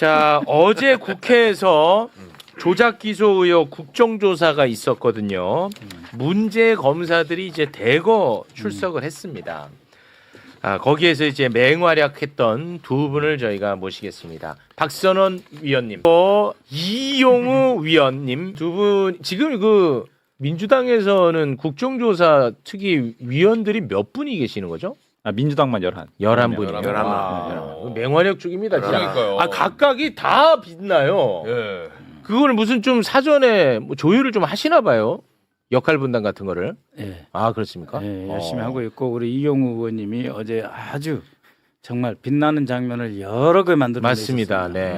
자, 어제 국회에서 조작 기소 의혹 국정조사가 있었거든요. 문제 검사들이 이제 대거 출석을 했습니다. 거기에서 이제 맹활약했던 두 분을 저희가 모시겠습니다. 박선원 위원님, 이용우 위원님 두 분 지금 그 민주당에서는 국정조사 특위 위원들이 몇 분이 계시는 거죠? 민주당만 11분이요. 11분. 맹활약 중입니다. 진짜. 그러니까요. 각각이 다 빛나요. 예. 그걸 무슨 좀 사전에 뭐 조율을 좀 하시나 봐요. 역할 분담 같은 거를. 예. 그렇습니까? 예, 열심히 하고 있고 우리 이용우 의원님이 어제 아주 정말 빛나는 장면을 여러 개 만들어 맞습니다. 네.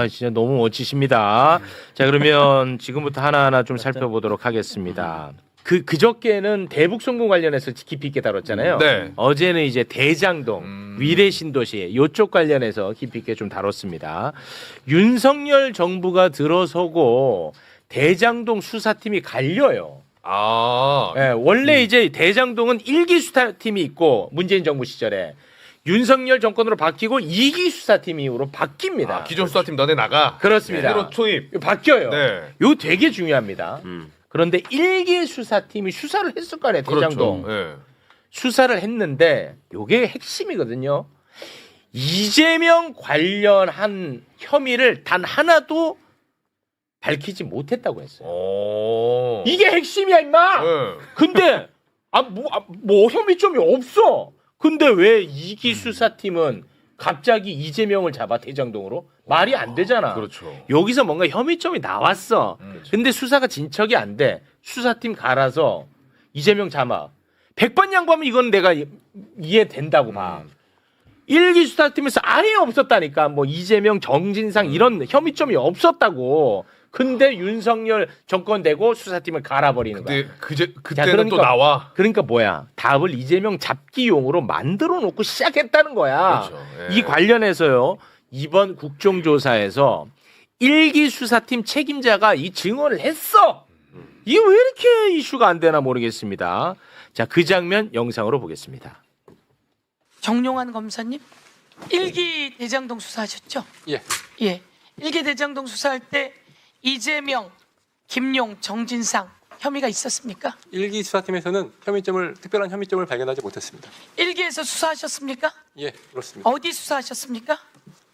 진짜 너무 멋지십니다. 자, 그러면 지금부터 하나하나 좀 살펴보도록 하겠습니다. 그저께는 대북 송금 관련해서 깊이 있게 다뤘잖아요. 네. 어제는 이제 대장동, 위례 신도시 요쪽 관련해서 깊이 있게 좀 다뤘습니다. 윤석열 정부가 들어서고 대장동 수사팀이 갈려요. 원래 이제 대장동은 1기 수사팀이 있고 문재인 정부 시절에 윤석열 정권으로 바뀌고 2기 수사팀으로 바뀝니다. 기존 수사팀 너네 나가. 그렇습니다. 새로 투입. 바뀌어요. 네. 이거 되게 중요합니다. 그런데 1기 수사팀이 수사를 했을 거 아니에요. 대장동. 그렇죠. 예. 수사를 했는데 이게 핵심이거든요. 이재명 관련한 혐의를 단 하나도 밝히지 못했다고 했어요. 이게 핵심이야 임마. 예. 근데 뭐 혐의점이 없어. 근데 왜 이기 수사팀은 갑자기 이재명을 잡아 대장동으로? 말이 안 되잖아. 그렇죠. 여기서 뭔가 혐의점이 나왔어. 근데 수사가 진척이 안 돼. 수사팀 갈아서 이재명 잡아. 100번 양보하면 이건 내가 이해된다고 봐. 1기 수사팀에서 아예 없었다니까. 뭐 이재명, 정진상 이런 혐의점이 없었다고. 근데 윤석열 정권 되고 수사팀을 갈아버리는 거야. 그때는 또 나와. 그러니까 뭐야? 답을 이재명 잡기용으로 만들어 놓고 시작했다는 거야. 그렇죠. 예. 이 관련해서요. 이번 국정조사에서 1기 수사팀 책임자가 이 증언을 했어. 이게 왜 이렇게 이슈가 안 되나 모르겠습니다. 자, 그 장면 영상으로 보겠습니다. 정용환 검사님, 1기 대장동 수사하셨죠? 예. 예. 1기 대장동 수사할 때 이재명, 김용, 정진상 혐의가 있었습니까? 1기 수사팀에서는 특별한 혐의점을 발견하지 못했습니다. 1기에서 수사하셨습니까? 예, 그렇습니다. 어디 수사하셨습니까?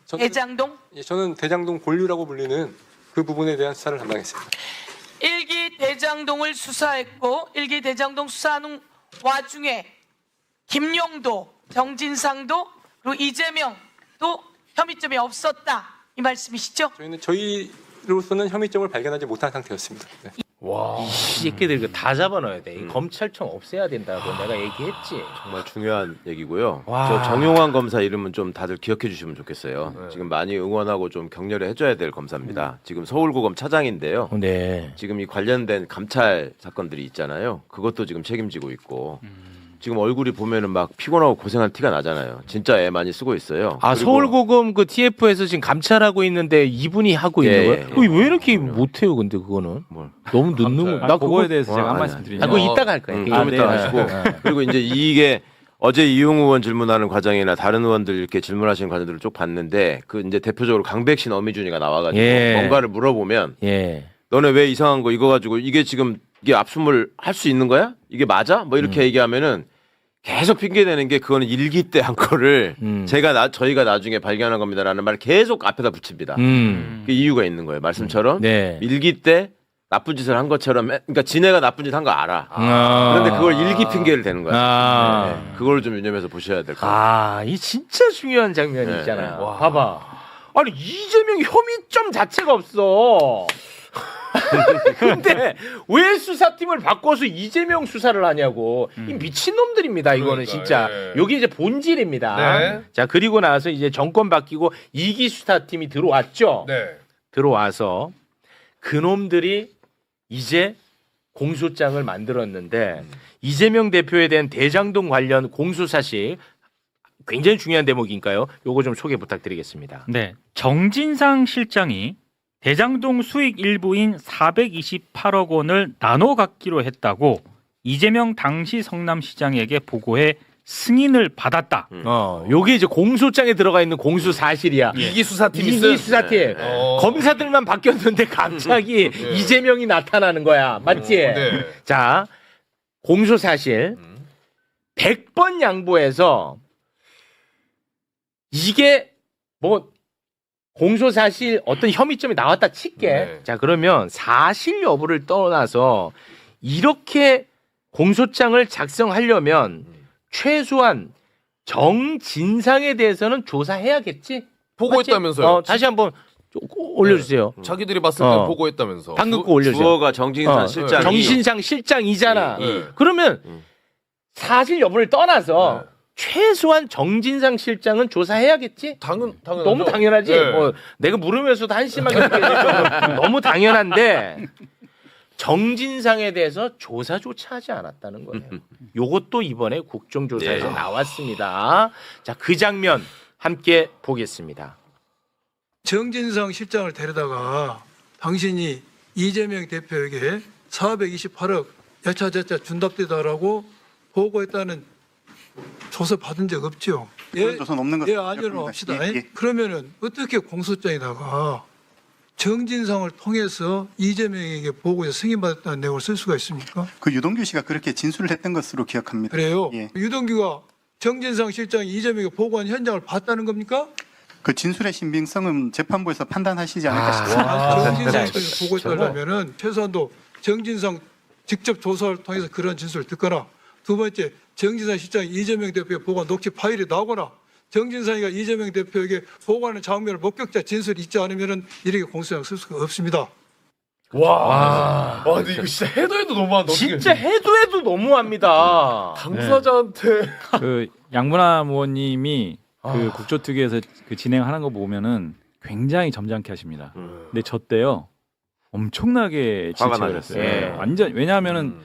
저는- 대장동? 예, 저는 대장동 본류라고 불리는 그 부분에 대한 수사를 담당했습니다. 1기 대장동을 수사했고 1기 대장동 수사하는 와중에 김용도, 정진상도 그리고 이재명도 혐의점이 없었다 이 말씀이시죠? 저희로서는 혐의점을 발견하지 못한 상태였습니다. 네. 이 새끼들 이거 다 잡아넣어야 돼. 이 검찰청 없애야 된다고 내가 얘기했지. 정말 중요한 얘기고요. 와. 저 정용환 검사 이름은 좀 다들 기억해 주시면 좋겠어요. 지금 많이 응원하고 좀 격려를 해줘야 될 검사입니다. 지금 서울고검 차장인데요. 네. 지금 이 관련된 감찰 사건들이 있잖아요. 그것도 지금 책임지고 있고 지금 얼굴이 보면은 막 피곤하고 고생한 티가 나잖아요. 진짜 애 많이 쓰고 있어요. 그리고 서울고검 그 TF에서 지금 감찰하고 있는데 이분이 하고 예, 있는 예, 거예요? 그거 왜 이렇게 그럼요. 못해요? 근데 그거는 뭘. 너무 늦는 거. 나 그거에 대해서 제가 한 아니, 말씀 아니. 드리면 그거 이따가 할 거야. 좀 이따 네. 하시고 그리고 이제 이게 어제 이용우 의원 질문하는 과정이나 다른 의원들 이렇게 질문하시는 과정들을 쭉 봤는데 그 이제 대표적으로 강백신 어미준이가 나와가지고 예. 뭔가를 물어보면 예. 너네 왜 이상한 거 이거 가지고 이게 지금 이게 압수물 할 수 있는 거야? 이게 맞아? 뭐 이렇게 얘기하면은 계속 핑계대는 게 그거는 일기 때 한 거를 저희가 나중에 발견한 겁니다라는 말을 계속 앞에다 붙입니다. 그 이유가 있는 거예요. 말씀처럼 네. 일기 때 나쁜 짓을 한 것처럼 그러니까 지네가 나쁜 짓 한 거 알아. 그런데 그걸 일기 핑계를 대는 거야. 네. 그걸 좀 유념해서 보셔야 될 것 같아요. 이 진짜 중요한 장면이 네, 있잖아요. 네. 봐봐. 아니 이재명 혐의점 자체가 없어. 근데 왜 수사팀을 바꿔서 이재명 수사를 하냐고. 이 미친놈들입니다. 이거는 그러니까, 진짜. 예. 여기 이제 본질입니다. 네. 자, 그리고 나서 이제 정권 바뀌고 2기 수사팀이 들어왔죠. 네. 들어와서 그놈들이 이제 공소장을 만들었는데 이재명 대표에 대한 대장동 관련 공소사실 굉장히 중요한 대목이니까요. 요거 좀 소개 부탁드리겠습니다. 네, 정진상 실장이 대장동 수익 일부인 428억 원을 나눠 갖기로 했다고 이재명 당시 성남시장에게 보고해 승인을 받았다. 요게 이제 공소장에 들어가 있는 공수 사실이야. 이기 수사팀이 이기 수사팀. 어. 검사들만 바뀌었는데 갑자기 이재명이 나타나는 거야. 맞지? 네. 자, 공소 사실 100번 양보해서 이게 뭐 공소 사실 어떤 혐의점이 나왔다 칠게. 네. 자, 그러면 사실 여부를 떠나서 이렇게 공소장을 작성하려면 최소한 정진상에 대해서는 조사해야겠지? 보고했다면서요. 다시 한번 올려주세요. 자기들이 봤을 때 보고했다면서. 방금 거 올려줘. 주어가 정진상 어, 실장이 정신상 실장이잖아. 예. 그러면 사실 여부를 떠나서 최소한 정진상 실장은 조사해야겠지? 당연하죠. 너무 당연하지. 네. 뭐 내가 물으면서도 한심하게 느껴지죠. 너무 당연한데 정진상에 대해서 조사조차 하지 않았다는 거예요. 요것도 이번에 국정조사에서 나왔습니다. 자, 그 장면 함께 보겠습니다. 정진상 실장을 데려다가 당신이 이재명 대표에게 428억 여차저차 준답되다라고 보고했다는 조사 받은 적 없죠? 그런 조사는 없는 것 예, 같습니다. 아니요, 합시다. 예, 예. 그러면은 어떻게 공소장에다가 정진상을 통해서 이재명에게 보고해서 승인받았다는 내용을 쓸 수가 있습니까? 그 유동규 씨가 그렇게 진술을 했던 것으로 기억합니다. 그래요? 예. 유동규가 정진상 실장이 이재명에게 보고한 현장을 봤다는 겁니까? 그 진술의 신빙성은 재판부에서 판단하시지 않을까 싶습니다. 정진상 실장이 보고했다면은 최소한도 정진상 직접 조사를 통해서 그런 진술을 듣거나 두 번째 정진상 실장이 이재명 대표의 보고한 녹취 파일이 나오거나 정진상이가 이재명 대표에게 보고하는 장면을 목격자 진술이 있지 않으면은 이렇게 공소장 쓸 수가 없습니다. 와, 근데 이거 진짜 해도 너무한다. 진짜 해도 너무합니다. 당사자한테 그 양문남 의원님이 그 국조특위에서 그 진행하는 거 보면은 굉장히 점잖게 하십니다. 근데 저 때요 엄청나게 화가 질책을 나셨어요. 했어요. 예. 완전 왜냐하면은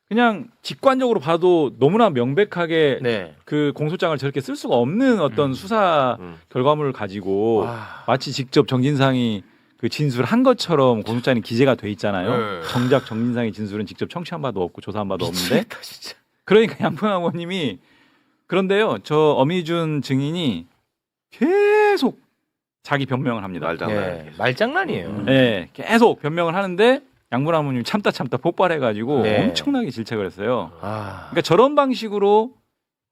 그냥 직관적으로 봐도 너무나 명백하게 네. 그 공소장을 저렇게 쓸 수가 없는 어떤 수사 결과물을 가지고 마치 직접 정진상이 그 진술한 것처럼 공소장이 기재가 돼 있잖아요. 네. 정작 정진상의 진술은 직접 청취한 바도 없고 조사한 바도 없는데. 미치겠다, 진짜. 그러니까 양평 의원님이 그런데요, 저 어미준 증인이 계속 자기 변명을 합니다. 말장난. 말장난이에요. 네, 계속 변명을 하는데 양문남 의원님이 참다 뽑아내가지고 네. 엄청나게 질책을 했어요. 아, 그러니까 저런 방식으로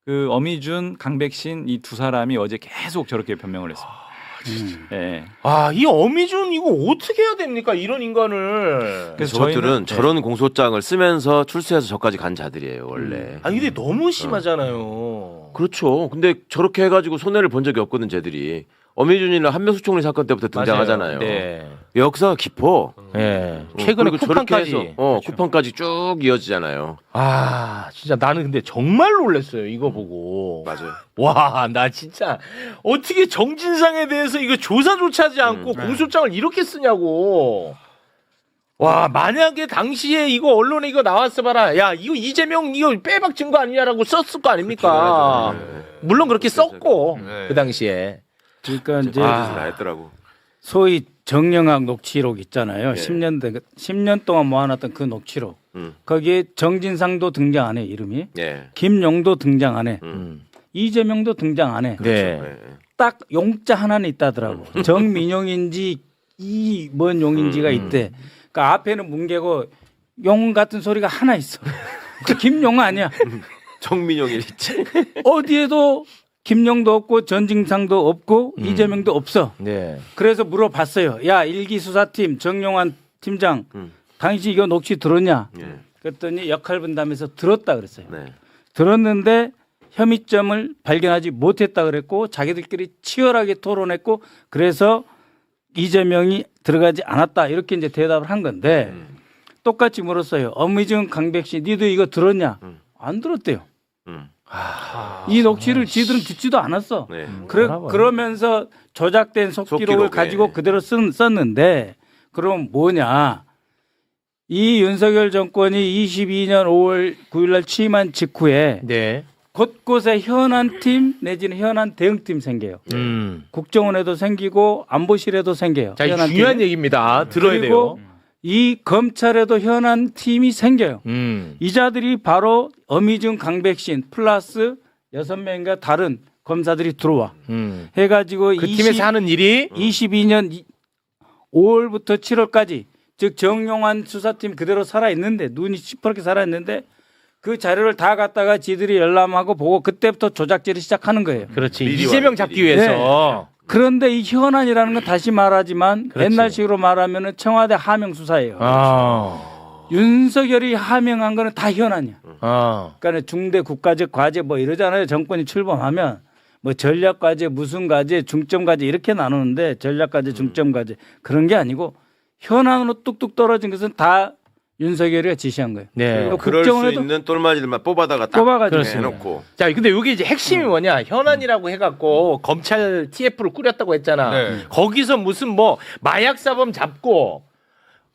그 어미준, 강백신 이 두 사람이 어제 계속 저렇게 변명을 했습니다. 네. 이 어미준 이거 어떻게 해야 됩니까? 이런 인간을. 그래서 저것들은 저희는- 저런 공소장을 쓰면서 출세해서 저까지 간 자들이에요 원래. 근데 너무 심하잖아요. 그렇죠. 근데 저렇게 해가지고 손해를 본 적이 없거든 쟤들이. 어미준이나 한명수 총리 사건 때부터 등장하잖아요. 네. 역사가 깊어. 네. 최근에 그리고 저렇게 쿠팡까지. 해서, 쿠팡까지 쭉 이어지잖아요. 진짜 나는 근데 정말 놀랐어요. 이거 보고. 맞아요. 와, 나 진짜 어떻게 정진상에 대해서 이거 조사조차 하지 않고 공소장을 이렇게 쓰냐고. 와, 만약에 당시에 이거 언론에 이거 나왔어 봐라. 야, 이거 이재명 이거 빼박 증거 아니냐라고 썼을 거 아닙니까? 물론 그렇게 썼고 네. 그 당시에. 그러니까 이제 나였더라고. 소위 정영학 녹취록 있잖아요. 네. 10년 동안 모아놨던 그 녹취록. 거기에 정진상도 등장 안 해, 이름이. 예. 김용도 등장 안 해. 음. 이재명도 등장 안 해. 네. 네. 딱 용자 하나는 있다더라고. 정민용인지 이 뭔 용인지가 있대. 그러니까 앞에는 뭉개고 용 같은 소리가 하나 있어. 그 김용 아니야. 정민용이 있지. 어디에도 김용도 없고 전진상도 없고 이재명도 없어. 네. 그래서 물어봤어요. 야, 일기수사팀 정용환 팀장, 당신 이거 녹취 들었냐? 예. 그랬더니 역할 분담해서 들었다 그랬어요. 네. 들었는데 혐의점을 발견하지 못했다 그랬고 자기들끼리 치열하게 토론했고 그래서 이재명이 들어가지 않았다 이렇게 이제 대답을 한 건데 똑같이 물었어요. 어미준 강백씨 니도 이거 들었냐? 안 들었대요. 이 녹취를 지들은 듣지도 않았어. 네. 그러면서 조작된 속기록을 속기록에. 가지고 그대로 썼는데 그럼 뭐냐? 이 윤석열 정권이 22년 5월 9일 날 취임한 직후에 네. 곳곳에 현안 팀 내지는 현안 대응팀 생겨요. 국정원에도 생기고 안보실에도 생겨요. 자, 이 현안 중요한 팀이. 얘기입니다. 들어야 그리고 돼요. 이 검찰에도 현안 팀이 생겨요. 음. 이 자들이 바로 어미준 강백신 플러스 6명인가 다른 검사들이 들어와. 해가지고 그 팀에서 하는 일이 22년 5월부터 7월까지 즉 정용환 수사팀 그대로 살아있는데 눈이 시퍼렇게 살아있는데 그 자료를 다 갖다가 지들이 열람하고 보고 그때부터 조작질을 시작하는 거예요. 그렇지. 미리 이재명 와요, 잡기 미리. 위해서. 그런데 이 현안이라는 건 다시 말하지만 그렇지. 옛날식으로 말하면은 청와대 하명 수사예요. 아. 윤석열이 하명한 거는 다 현안이야. 아. 그러니까 중대 국가적 과제 뭐 이러잖아요. 정권이 출범하면 뭐 전략 과제, 무슨 과제, 중점 과제 이렇게 나누는데 전략 과제, 중점 과제 그런 게 아니고 현안으로 뚝뚝 떨어진 것은 다 윤석열이가 지시한 거예요. 네. 그리고 그럴 수 국정원에도 있는 똘마지들만 뽑아다가 딱 뽑아가지고 그렇습니다. 해놓고. 자, 근데 여기 이제 핵심이 뭐냐? 현안이라고 해갖고 검찰 TF를 꾸렸다고 했잖아. 네. 거기서 무슨 뭐 마약사범 잡고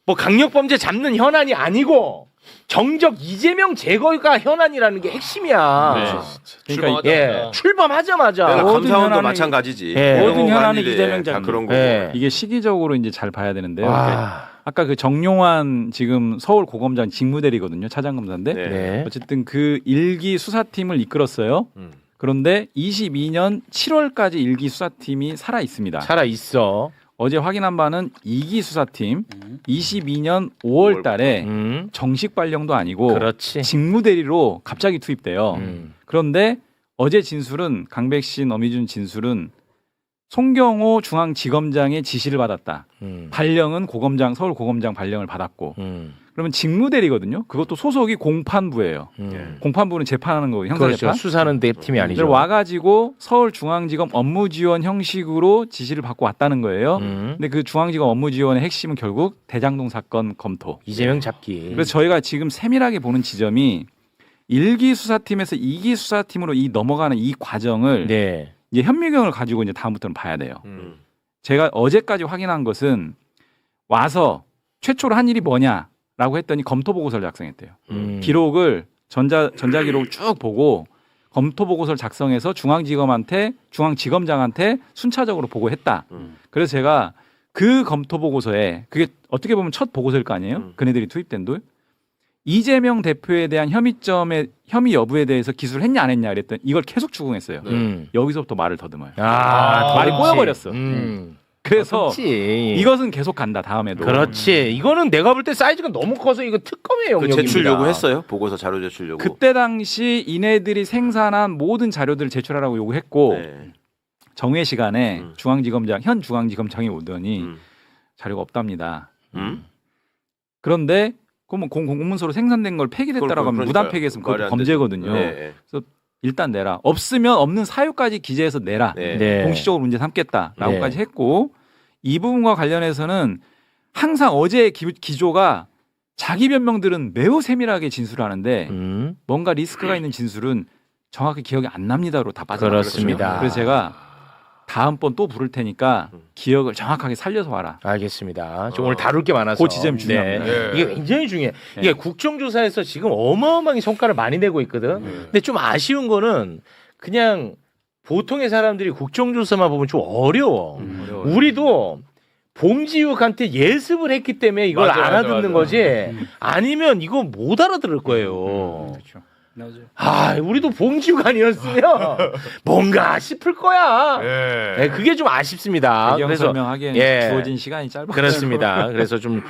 뭐 강력범죄 잡는 현안이 아니고 정적 이재명 제거가 현안이라는 게 핵심이야. 출범하자마자. 예, 출범하자마자. 내가 모든 감사원도 현안이- 마찬가지지. 예. 모든 뭐가 현안이 아니래. 이재명 다 장관. 그런 거고. 예. 이게 시기적으로 이제 잘 봐야 되는데요. 아, 아까 그 정용환 지금 서울 고검장 직무대리거든요. 차장검사인데 네. 네. 어쨌든 그 일기 수사팀을 이끌었어요. 그런데 22년 7월까지 일기 수사팀이 살아 있습니다. 살아 있어. 어제 확인한 바는 2기 수사팀 22년 5월 달에 정식 발령도 아니고 그렇지. 직무대리로 갑자기 투입돼요. 음. 그런데 어제 진술은 강백신, 엄희준 진술은 송경호 중앙지검장의 지시를 받았다. 발령은 고검장, 서울 고검장 발령을 받았고 그러면 직무대리거든요. 그것도 소속이 공판부예요. 공판부는 재판하는 거고 그렇죠. 형사재판. 수사는 내 팀이 아니죠. 와가지고 서울중앙지검 업무지원 형식으로 지시를 받고 왔다는 거예요. 음. 근데 그 중앙지검 업무지원의 핵심은 결국 대장동 사건 검토. 이재명 잡기. 그래서 저희가 지금 세밀하게 보는 지점이 1기 수사팀에서 2기 수사팀으로 이 넘어가는 이 과정을 네. 이제 현미경을 가지고 이제 다음부터는 봐야 돼요. 제가 어제까지 확인한 것은 와서 최초로 한 일이 뭐냐라고 했더니 검토 보고서를 작성했대요. 기록을 전자기록을 쭉 보고 검토 보고서를 작성해서 중앙지검장한테 순차적으로 보고했다. 그래서 제가 그 검토 보고서에 그게 어떻게 보면 첫 보고서일 거 아니에요? 그네들이 투입된 돌. 이재명 대표에 대한 혐의 여부에 대해서 기술을 했냐 안 했냐 그랬더니 이걸 계속 추궁했어요. 여기서부터 말을 더듬어요. 말이 그렇지. 꼬여버렸어. 그래서 그렇지. 이것은 계속 간다 다음에도. 그렇지. 이거는 내가 볼 때 사이즈가 너무 커서 이거 특검의 그 영역입니다. 제출 요구했어요? 보고서 자료 제출 요구. 그때 당시 이네들이 생산한 모든 자료들을 제출하라고 요구했고 네. 정회 시간에 현 중앙지검장이 오더니 자료가 없답니다. 그런데 그러면 공문서로 생산된 걸 폐기됐다라고 하면 무단 폐기했으면 그것도 범죄거든요. 네. 그래서 일단 내라. 없으면 없는 사유까지 기재해서 내라. 네. 네. 공식적으로 문제 삼겠다라고까지 네. 했고 이 부분과 관련해서는 항상 어제의 기조가 자기 변명들은 매우 세밀하게 진술하는데 뭔가 리스크가 있는 진술은 정확히 기억이 안 납니다로 다 빠져나갔거든요. 그렇습니다. 그래서 제가 다음번 또 부를 테니까 기억을 정확하게 살려서 와라. 알겠습니다. 좀 오늘 다룰 게 많아서. 그 지점이 중요합니다. 네. 이게 굉장히 중요해. 이게 국정조사에서 지금 어마어마하게 성과를 많이 내고 있거든. 근데 좀 아쉬운 거는 그냥 보통의 사람들이 국정조사만 보면 좀 어려워. 우리도 봉지욱한테 예습을 했기 때문에 이걸 맞아, 알아듣는 맞아. 거지. 아니면 이거 못 알아들을 거예요. 그렇죠. 맞아요. 아, 우리도 봉지욱 아니었으면 뭔가 싶을 거야. 예. 네, 그게 좀 아쉽습니다. 배경 그래서 설명하기에는 예. 주어진 시간이 짧아. 그렇습니다. 그래서 좀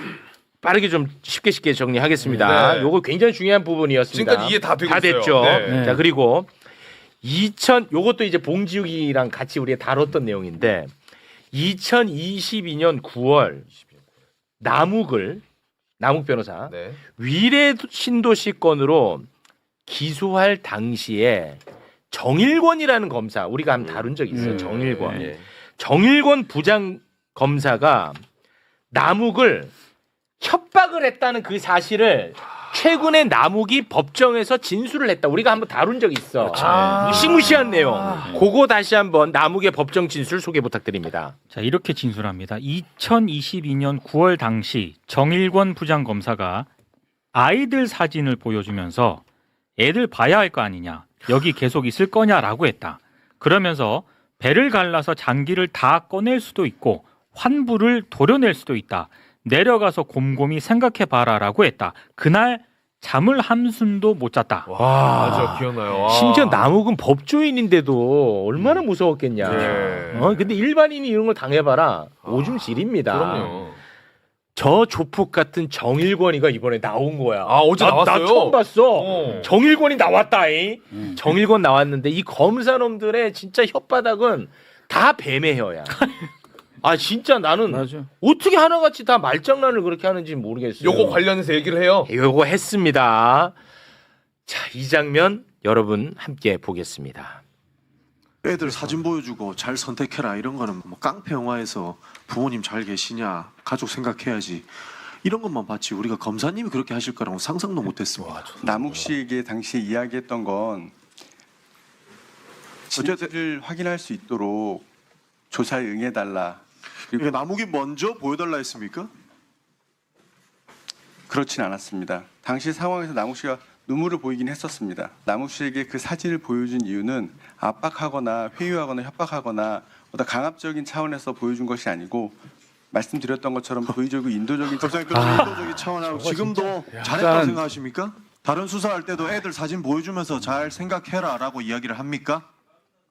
빠르게 좀 쉽게 정리하겠습니다. 네. 요거 굉장히 중요한 부분이었습니다. 지금까지 이해 다 되고 있어요. 됐죠. 네. 자, 그리고 요것도 이제 봉지욱이랑 같이 우리가 다뤘던 내용인데 2022년 9월 남욱 변호사 네. 위례 신도시 건으로 기소할 당시에 정일권이라는 검사 우리가 한번 다룬 적이 있어요. 정일권. 예. 정일권 부장 검사가 남욱을 협박을 했다는 그 사실을 최근에 남욱이 법정에서 진술을 했다. 우리가 한번 다룬 적이 있어. 무시무시한 내용. 그거 다시 한번 남욱의 법정 진술 소개 부탁드립니다. 자, 이렇게 진술합니다. 2022년 9월 당시 정일권 부장검사가 아이들 사진을 보여주면서 애들 봐야 할 거 아니냐. 여기 계속 있을 거냐라고 했다. 그러면서 배를 갈라서 장기를 다 꺼낼 수도 있고 환부를 도려낼 수도 있다. 내려가서 곰곰이 생각해봐라라고 했다. 그날 잠을 한숨도 못 잤다. 와, 맞아, 기억나요. 와. 심지어 남욱은 법조인인데도 얼마나 무서웠겠냐. 네. 근데 일반인이 이런 걸 당해봐라. 오줌 질입니다. 그럼요. 저 조폭 같은 정일권이가 이번에 나온 거야. 아, 어제 나왔어요? 나 처음 봤어. 어. 정일권이 나왔다잉. 정일권 나왔는데 이 검사놈들의 진짜 혓바닥은 다 뱀의 혀야. 아 진짜 나는 맞아. 어떻게 하나같이 다 말장난을 그렇게 하는지 모르겠어요. 요거 관련해서 얘기를 해요. 요거 했습니다. 자, 이 장면 여러분 함께 보겠습니다. 애들 사진 보여주고 잘 선택해라 이런 거는 뭐 깡패 영화에서 부모님 잘 계시냐 가족 생각해야지 이런 것만 봤지 우리가 검사님이 그렇게 하실 거라고 상상도 못했습니다. 남욱 씨에게 당시에 이야기했던 건 진실을 확인할 수 있도록 조사에 응해달라. 그러니까 남욱이 먼저 보여달라 했습니까? 그렇진 않았습니다. 당시 상황에서 남욱 씨가 눈물을 보이긴 했었습니다. 남욱 씨에게 그 사진을 보여준 이유는 압박하거나 회유하거나 협박하거나 보다 강압적인 차원에서 보여준 것이 아니고 말씀드렸던 것처럼 도의적이고 인도적인 검사님 그런 인도적인 차원하고 지금도 잘했다고 생각하십니까? 다른 수사할 때도 애들 사진 보여주면서 잘 생각해라라고 이야기를 합니까?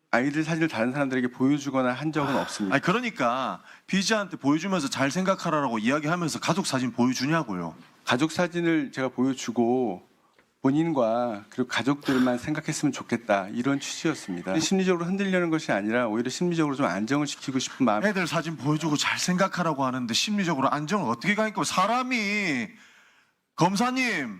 아이들 사진을 다른 사람들에게 보여주거나 한 적은 없습니다. 아니 그러니까 피의자한테 보여주면서 잘 생각하라라고 이야기하면서 가족 사진 보여주냐고요. 가족 사진을 제가 보여주고 본인과 그리고 가족들만 생각했으면 좋겠다 이런 취지였습니다. 심리적으로 흔들려는 것이 아니라 오히려 심리적으로 좀 안정을 시키고 싶은 마음. 애들 사진 보여주고 잘 생각하라고 하는데 심리적으로 안정을 어떻게 가니까 사람이 검사님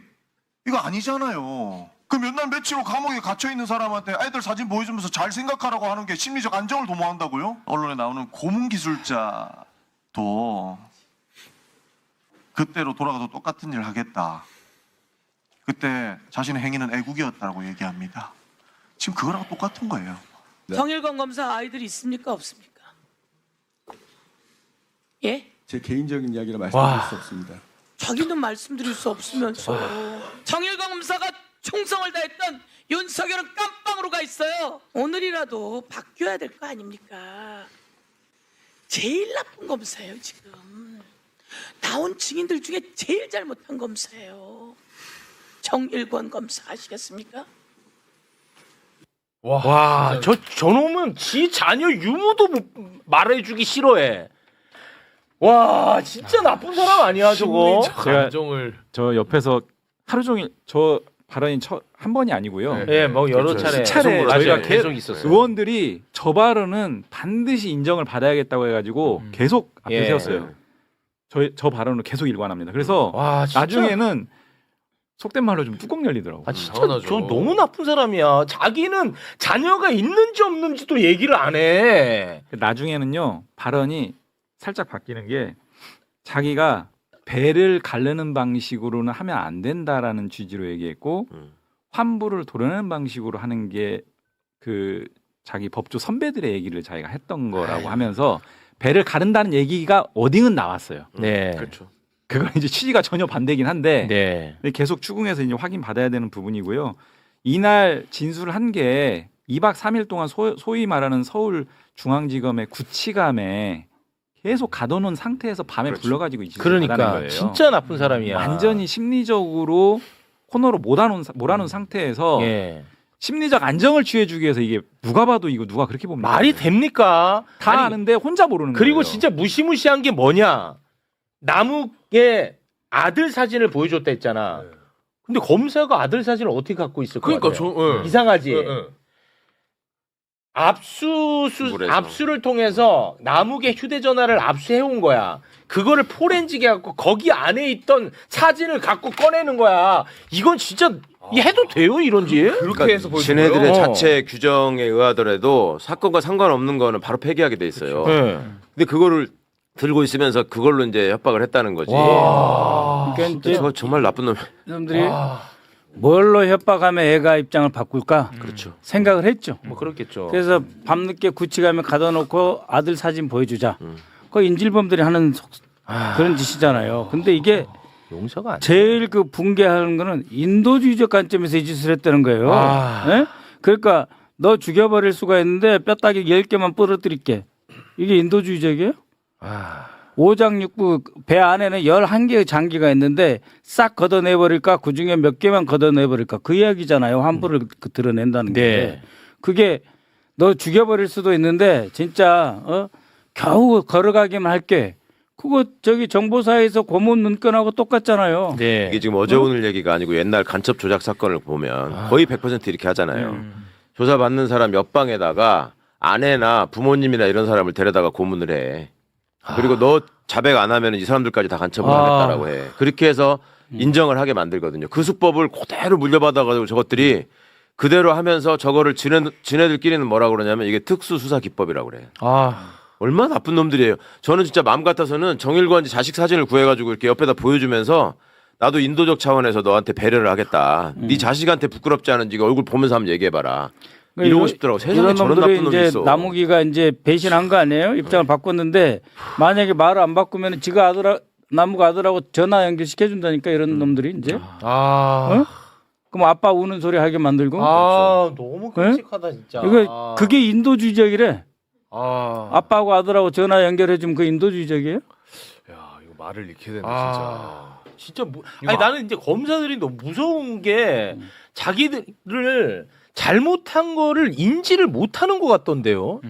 이거 아니잖아요. 그 몇 날 며칠 후 감옥에 갇혀 있는 사람한테 애들 사진 보여주면서 잘 생각하라고 하는 게 심리적 안정을 도모한다고요? 언론에 나오는 고문 기술자도 그때로 돌아가도 똑같은 일을 하겠다. 그때 자신의 행위는 애국이었다고 얘기합니다. 지금 그거랑 똑같은 거예요. 정일권 검사 아이들이 있습니까 없습니까? 예? 제 개인적인 이야기라 말씀드릴 수 없습니다. 자기는 말씀드릴 수 없으면서 정일권 검사가 충성을 다했던 윤석열은 깜빵으로 가 있어요. 오늘이라도 바뀌어야 될 거 아닙니까? 제일 나쁜 검사예요 지금. 나온 증인들 중에 제일 잘못한 검사예요. 정일권 검사 아시겠습니까? 와, 저놈은 지 자녀 유무도 말해주기 싫어해. 와, 진짜 나쁜 사람 아니야 저거. 제가 감정을 저 옆에서 하루 종일 저 발언이 한 번이 아니고요. 예, 뭐 여러 그렇죠. 차례 수차례 맞아요. 저희가 계속 있었어요. 의원들이 저 발언은 반드시 인정을 받아야겠다고 해가지고 계속 앞에 예. 세웠어요. 저 발언을 계속 일관합니다. 그래서 와, 진짜? 나중에는 속된 말로 좀 뚜껑 열리더라고. 아 진짜 당연하죠. 저 너무 나쁜 사람이야. 자기는 자녀가 있는지 없는지도 얘기를 안 해. 나중에는요 발언이 살짝 바뀌는 게 자기가 배를 가르는 방식으로는 하면 안 된다라는 취지로 얘기했고 환부를 도려내는 방식으로 하는 게 그 자기 법조 선배들의 얘기를 자기가 했던 거라고 하면서 배를 가른다는 얘기가 어딩은 나왔어요. 네. 그렇죠. 그건 이제 취지가 전혀 반대긴 한데 네. 근데 계속 추궁해서 이제 확인 받아야 되는 부분이고요. 이날 진술을 한 게 2박 3일 동안 소위 말하는 서울중앙지검의 구치감에 계속 가둬놓은 상태에서 밤에 불러가지고 이 짓을 받아낸 그러니까 거예요. 진짜 나쁜 사람이야. 완전히 심리적으로 코너로 몰아놓은 상태에서 예. 심리적 안정을 취해주기 위해서 이게 누가 봐도 이거 누가 그렇게 봅니까? 말이 됩니까? 다 아니, 아는데 혼자 모르는 그리고 거예요. 진짜 무시무시한 게 뭐냐? 남욱의 아들 사진을 보여줬다 했잖아. 근데 검사가 아들 사진을 어떻게 갖고 있을 것 그러니까 같아요? 이상하지. 예. 물에서. 압수를 통해서 남욱의 휴대전화를 압수해온 거야. 그거를 포렌직에 갖고 거기 안에 있던 사진을 갖고 꺼내는 거야. 이건 진짜 해도 돼요 이런지? 그렇게 해서 보여준 지네들의 거예요? 자체 규정에 의하더라도 사건과 상관없는 거는 바로 폐기하게 돼 있어요. 네. 근데 그거를 들고 있으면서 그걸로 이제 협박을 했다는 거지. 그러니까 이제 저 정말 나쁜 놈. 사람들이 뭘로 협박하면 애가 입장을 바꿀까? 그렇죠. 생각을 했죠. 뭐 그렇겠죠. 그래서 밤늦게 구치감에 가둬놓고 아들 사진 보여주자. 그 인질범들이 하는 그런 짓이잖아요. 근데 이게 용서가 안 돼. 제일 그 붕괴하는 거는 인도주의적 관점에서 이 짓을 했다는 거예요. 예? 그러니까 너 죽여버릴 수가 있는데 뼈다귀 10개만 부러뜨릴게. 이게 인도주의적이에요? 오장육부 배 안에는 11개의 장기가 있는데 싹 걷어내버릴까 그중에 몇 개만 걷어내버릴까 그 이야기잖아요. 환부를 드러낸다는 게. 네. 그게 너 죽여버릴 수도 있는데 진짜 겨우 걸어가기만 할게. 그거 저기 정보사에서 고문 문건하고 똑같잖아요. 네. 이게 지금 어제 오늘 얘기가 아니고 옛날 간첩 조작 사건을 보면 거의 100% 이렇게 하잖아요. 조사받는 사람 옆방에다가 아내나 부모님이나 이런 사람을 데려다가 고문을 해. 그리고 너 자백 안 하면 이 사람들까지 다 간첩을 하겠다라고 해. 그렇게 해서 인정을 하게 만들거든요. 그 수법을 그대로 물려받아가지고 저것들이 그대로 하면서 저거를 지네들끼리는 뭐라고 그러냐면 이게 특수수사 기법이라고 그래. 얼마나 나쁜 놈들이에요. 저는 진짜 마음 같아서는 정일관 자식 사진을 구해가지고 이렇게 옆에다 보여주면서 나도 인도적 차원에서 너한테 배려를 하겠다. 네 자식한테 부끄럽지 않은지 얼굴 보면서 한번 얘기해봐라. 이러고 싶더라고. 세상에 저런 나쁜 놈이 있어. 나무기가 이제 배신한 거 아니에요? 입장을 바꿨는데 만약에 말을 안 바꾸면 지가 나무가 아들하고 전화 연결시켜 준다니까 이런 놈들이 이제. 그럼 아빠 우는 소리 하게 만들고. 너무 끔찍하다 진짜. 이거 그게 인도주의적이래. 아빠하고 아들하고 전화 연결해 주면 그 인도주의적이에요? 야, 이거 말을 잃게 되네 진짜. 진짜 아니 나는 이제 검사들이 너무 무서운 게 자기들을 잘못한 거를 인지를 못하는 것 같던데요.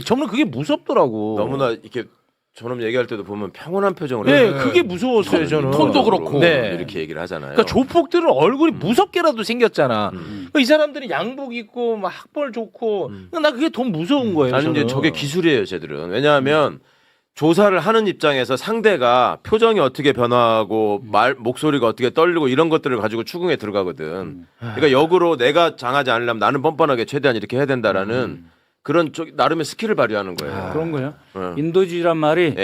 저는 그게 무섭더라고. 너무나 이렇게 저놈 얘기할 때도 보면 평온한 표정을 네, 해요. 그게 무서웠어요 저는. 톤도 그렇고. 네. 이렇게 얘기를 하잖아요. 그러니까 조폭들은 얼굴이 무섭게라도 생겼잖아. 그러니까 이 사람들이 양복 입고 막 학벌 좋고 나 그게 더 무서운 거예요. 아니 이제 저는. 저게 기술이에요, 쟤들은. 왜냐하면 조사를 하는 입장에서 상대가 표정이 어떻게 변화하고 목소리가 어떻게 떨리고 이런 것들을 가지고 추궁에 들어가거든. 그러니까 역으로 내가 당하지 않으려면 나는 뻔뻔하게 최대한 이렇게 해야 된다라는 그런 나름의 스킬을 발휘하는 거예요. 그런 거요. 인도주의란 말이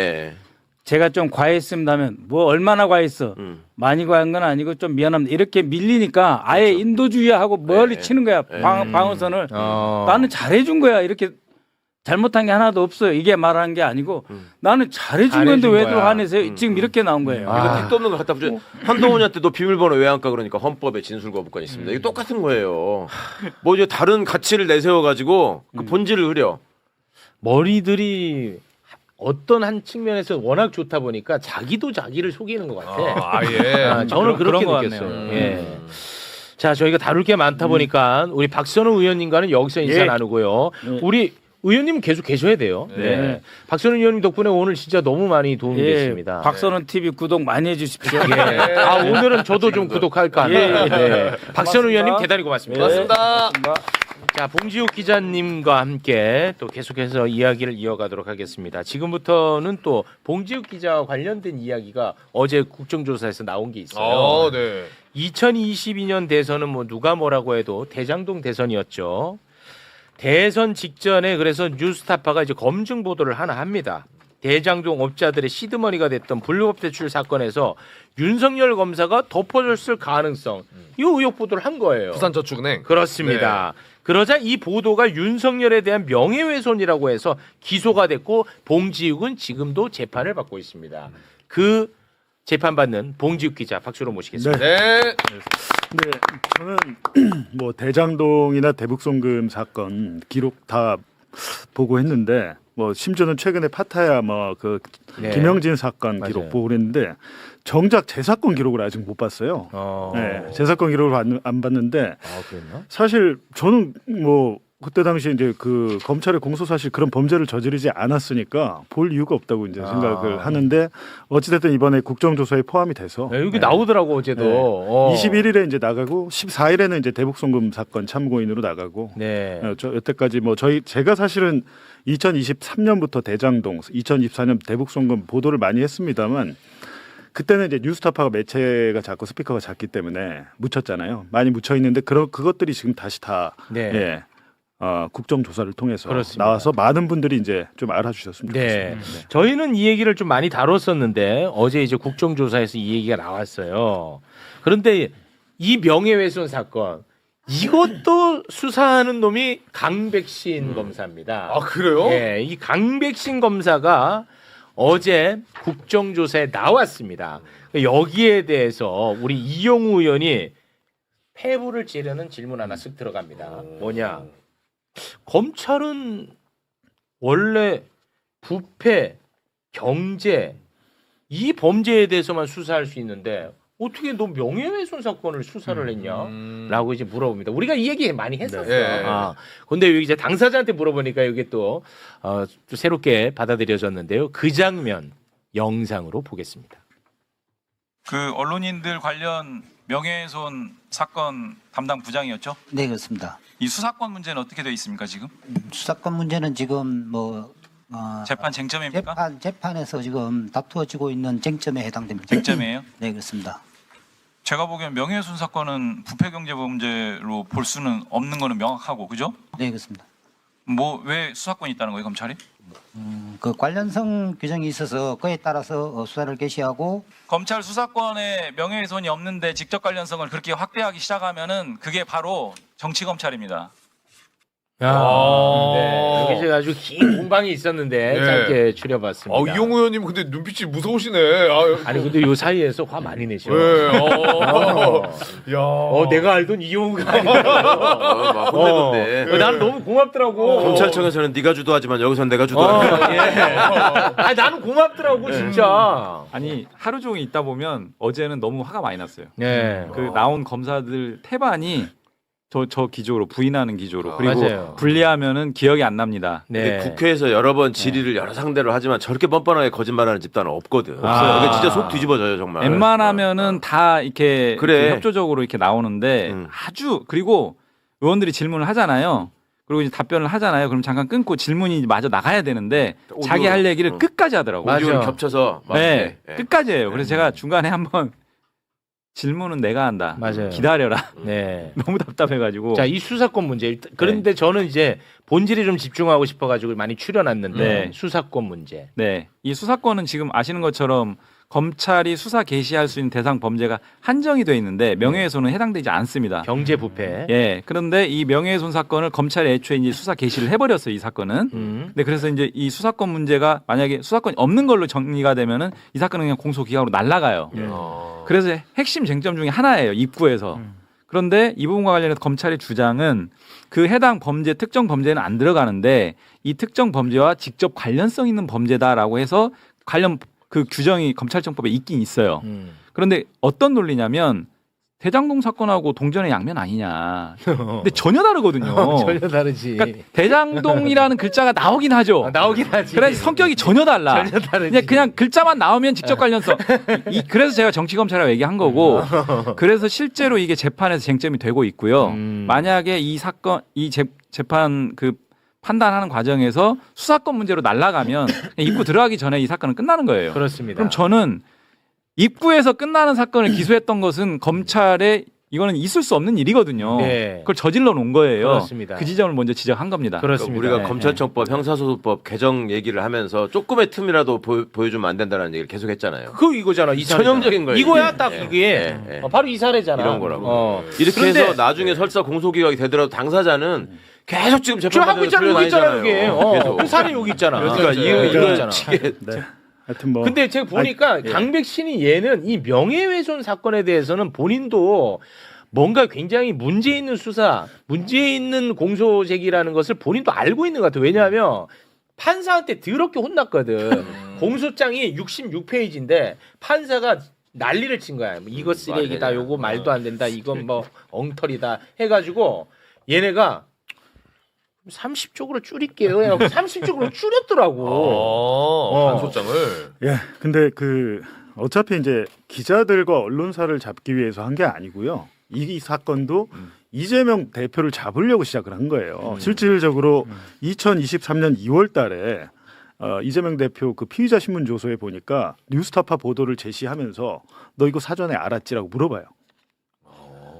제가 좀 과했습니다면 뭐 얼마나 과했어. 많이 과한 건 아니고 좀 미안합니다. 이렇게 밀리니까 아예 그렇죠. 인도주의하고 멀리 치는 거야. 방어선을. 나는 잘해준 거야. 이렇게 잘못한 게 하나도 없어요. 이게 말하는 게 아니고 나는 잘해준 건데 왜들 화내세요? 지금 이렇게 나온 거예요. 이거 택도 없는 거 갖다 붙여. 한동훈한테 너 비밀번호 왜 안 까? 그러니까 헌법에 진술 거부권 있습니다. 이거 똑같은 거예요. 뭐 이제 다른 가치를 내세워 가지고 그 본질을 흐려. 머리들이 어떤 한 측면에서 워낙 좋다 보니까 자기도 자기를 속이는 것 같아. 저는 그렇게 느꼈어요. 예. 자, 저희가 다룰 게 많다 보니까 우리 박선우 의원님과는 여기서 인사 나누고요. 우리 의원님은 계속 계셔야 돼요. 네. 박선우 의원님 덕분에 오늘 진짜 너무 많이 도움이 됐습니다. 박선우 TV 구독 많이 해주십시오. 오늘은 저도 좀 구독할까 합니다. 네. 박선우 의원님 대단히 고맙습니다. 고맙습니다. 자, 봉지욱 기자님과 함께 또 계속해서 이야기를 이어가도록 하겠습니다. 지금부터는 또 봉지욱 기자와 관련된 이야기가 어제 국정조사에서 나온 게 있어요. 2022년 대선은 뭐 누가 뭐라고 해도 대장동 대선이었죠. 대선 직전에 그래서 뉴스타파가 이제 검증 보도를 하나 합니다. 대장동 업자들의 시드머니가 됐던 불법 대출 사건에서 윤석열 검사가 덮어줬을 가능성, 이 의혹 보도를 한 거예요. 부산저축은행. 그렇습니다. 그러자 이 보도가 윤석열에 대한 명예훼손이라고 해서 기소가 됐고 봉지욱은 지금도 재판을 받고 있습니다. 그 재판받는 봉지욱 기자 박수로 모시겠습니다. 네. 저는 뭐 대장동이나 대북송금 사건 기록 다 보고 했는데 뭐 심지어는 최근에 파타야 뭐 그 김영진 사건 기록 보고 그랬는데 정작 제 사건 기록을 아직 못 봤어요. 제 사건 기록을 안 봤는데 사실 저는 뭐 그때 당시에 이제 그 검찰의 공소 사실 그런 범죄를 저지르지 않았으니까 볼 이유가 없다고 이제 생각을 하는데 어찌됐든 이번에 국정조사에 포함이 돼서 여기 나오더라고 어제도. 21일에 이제 나가고 14일에는 이제 대북송금 사건 참고인으로 나가고. 여태까지 뭐 제가 사실은 2023년부터 대장동, 2024년 대북송금 보도를 많이 했습니다만. 그때는 이제 뉴스타파가 매체가 작고 스피커가 작기 때문에 묻혔잖아요. 많이 묻혀 있는데 그것들이 지금 다시 다 국정조사를 통해서 그렇습니다. 나와서 많은 분들이 이제 좀 알아주셨으면 좋겠습니다. 저희는 이 얘기를 좀 많이 다뤘었는데 어제 이제 국정조사에서 이 얘기가 나왔어요. 그런데 이 명예훼손 사건 이것도 수사하는 놈이 강백신 검사입니다. 그래요? 네, 이 강백신 검사가 어제 국정조사에 나왔습니다. 여기에 대해서 우리 이용우 의원이 폐부를 찌르는 질문 하나 쓱 들어갑니다. 뭐냐? 검찰은 원래 부패, 경제 이 범죄에 대해서만 수사할 수 있는데 어떻게 너 명예훼손 사건을 수사를 했냐?라고 이제 물어봅니다. 우리가 이 얘기 많이 했었어. 네. 근데 여기 이제 당사자한테 물어보니까 이게 또 새롭게 받아들여졌는데요. 그 장면 영상으로 보겠습니다. 그 언론인들 관련 명예훼손 사건 담당 부장이었죠? 네, 그렇습니다. 이 수사권 문제는 어떻게 되어 있습니까 지금? 수사권 문제는 지금 재판 쟁점입니까? 재판에서 지금 다투어지고 있는 쟁점에 해당됩니다. 쟁점이에요? 네, 그렇습니다. 제가 보기엔 명예훼손 사건은 부패경제범죄로 볼 수는 없는 거는 명확하고 그죠? 네, 그렇습니다. 뭐 왜 수사권이 있다는 거예요 검찰이? 그 관련성 규정이 있어서 그에 따라서 수사를 개시하고 검찰 수사권에 명예훼손이 없는데 직접 관련성을 그렇게 확대하기 시작하면은 그게 바로 정치 검찰입니다. 네. 여기 이제 아주 긴 공방이 있었는데 네. 짧게 추려봤습니다. 이용우 의원님 근데 눈빛이 무서우시네. 아니 근데 요 사이에서 화 많이 내셔. 네. 야. 내가 알던 이용우가 아니라. 막 혼내던데. 나는 너무 고맙더라고. 경찰청에서는 네가 주도하지만 여기서는 내가 주도하는. 예. 아니 나는 고맙더라고 진짜. 아니 하루 종일 있다 보면 어제는 너무 화가 많이 났어요. 네. 그 나온 검사들 태반이 저 기조로 부인하는 기조로 그리고 맞아요. 분리하면은 기억이 안 납니다. 네. 근데 국회에서 여러 번 질의를 여러 상대로 하지만 저렇게 뻔뻔하게 거짓말하는 집단은 없거든. 아. 이게 진짜 속 뒤집어져요 정말. 웬만하면은 다 이렇게 그래. 그 협조적으로 이렇게 나오는데 아주 그리고 의원들이 질문을 하잖아요. 그리고 이제 답변을 하잖아요. 그럼 잠깐 끊고 질문이 마저 나가야 되는데 자기 할 얘기를 끝까지 하더라고. 오디오를 겹쳐서 막 네, 네. 끝까지 해요. 그래서 제가 중간에 한번 질문은 내가 한다. 맞아요. 기다려라. 네. 너무 답답해가지고. 자, 이 수사권 문제. 그런데 저는 이제 본질에 좀 집중하고 싶어가지고 많이 추려놨는데 네. 수사권 문제. 네, 이 수사권은 지금 아시는 것처럼 검찰이 수사 개시할 수 있는 대상 범죄가 한정이 돼 있는데 명예훼손은 해당되지 않습니다. 경제 부패. 예. 그런데 이 명예훼손 사건을 검찰이 애초에 이제 수사 개시를 해버렸어요. 이 사건은. 근데 그래서 이제 이 수사권 문제가 만약에 수사권이 없는 걸로 정리가 되면은 이 사건은 그냥 공소기각으로 날아가요. 그래서 핵심 쟁점 중에 하나예요. 입구에서. 그런데 이 부분과 관련해서 검찰의 주장은 그 해당 범죄 특정 범죄는 안 들어가는데 이 특정 범죄와 직접 관련성 있는 범죄다라고 해서 관련 그 규정이 검찰청법에 있긴 있어요. 그런데 어떤 논리냐면 대장동 사건하고 동전의 양면 아니냐. 근데 전혀 다르거든요. 전혀 다르지. 그러니까 대장동이라는 글자가 나오긴 하죠. 나오긴 하지. 그래서 성격이 전혀 달라. 전혀 다르지. 그냥 글자만 나오면 직접 관련성. 그래서 제가 정치 검찰이라고 얘기한 거고. 그래서 실제로 이게 재판에서 쟁점이 되고 있고요. 만약에 이 사건, 재판 그 판단하는 과정에서 수사권 문제로 날아가면 입구 들어가기 전에 이 사건은 끝나는 거예요. 그렇습니다. 그럼 저는 입구에서 끝나는 사건을 기소했던 것은 검찰의 이거는 있을 수 없는 일이거든요. 네. 그걸 저질러 놓은 거예요. 그렇습니다. 그 지점을 먼저 지적한 겁니다. 그렇습니다. 우리가 네. 검찰청법, 형사소송법 개정 얘기를 하면서 조금의 틈이라도 보여주면 안 된다는 얘기를 계속 했잖아요. 이거잖아. 이 전형적인 거예요. 이거야 딱 예. 이게. 예. 바로 이 사례잖아. 이런 거라고. 이렇게 그런데 해서 나중에 설사 공소기각이 되더라도 당사자는 계속 지금 저 하고 있잖아. 여기 있잖아. 여기. 계속. 그 사례 여기 있잖아. 그러니까 이거 있잖아. 네. 하여튼 뭐 근데 제가 보니까 강백신이 얘는 이 명예훼손 사건에 대해서는 본인도 뭔가 굉장히 문제 있는 수사, 문제 있는 공소 제기라는 것을 본인도 알고 있는 것 같아요. 왜냐하면 판사한테 더럽게 혼났거든. 공소장이 66페이지인데 판사가 난리를 친 거야. 뭐 이거 쓰레기다, 요거 말도 안 된다, 이건 뭐 엉터리다 해가지고 얘네가 30쪽으로 줄일게요. 해갖고 30쪽으로 줄였더라고. 판소장을. 예. 근데 어차피 이제 기자들과 언론사를 잡기 위해서 한 게 아니고요. 이 사건도 이재명 대표를 잡으려고 시작을 한 거예요. 실질적으로 2023년 2월 달에 이재명 대표 그 피의자 신문 조서에 보니까 뉴스타파 보도를 제시하면서 너 이거 사전에 알았지라고 물어봐요.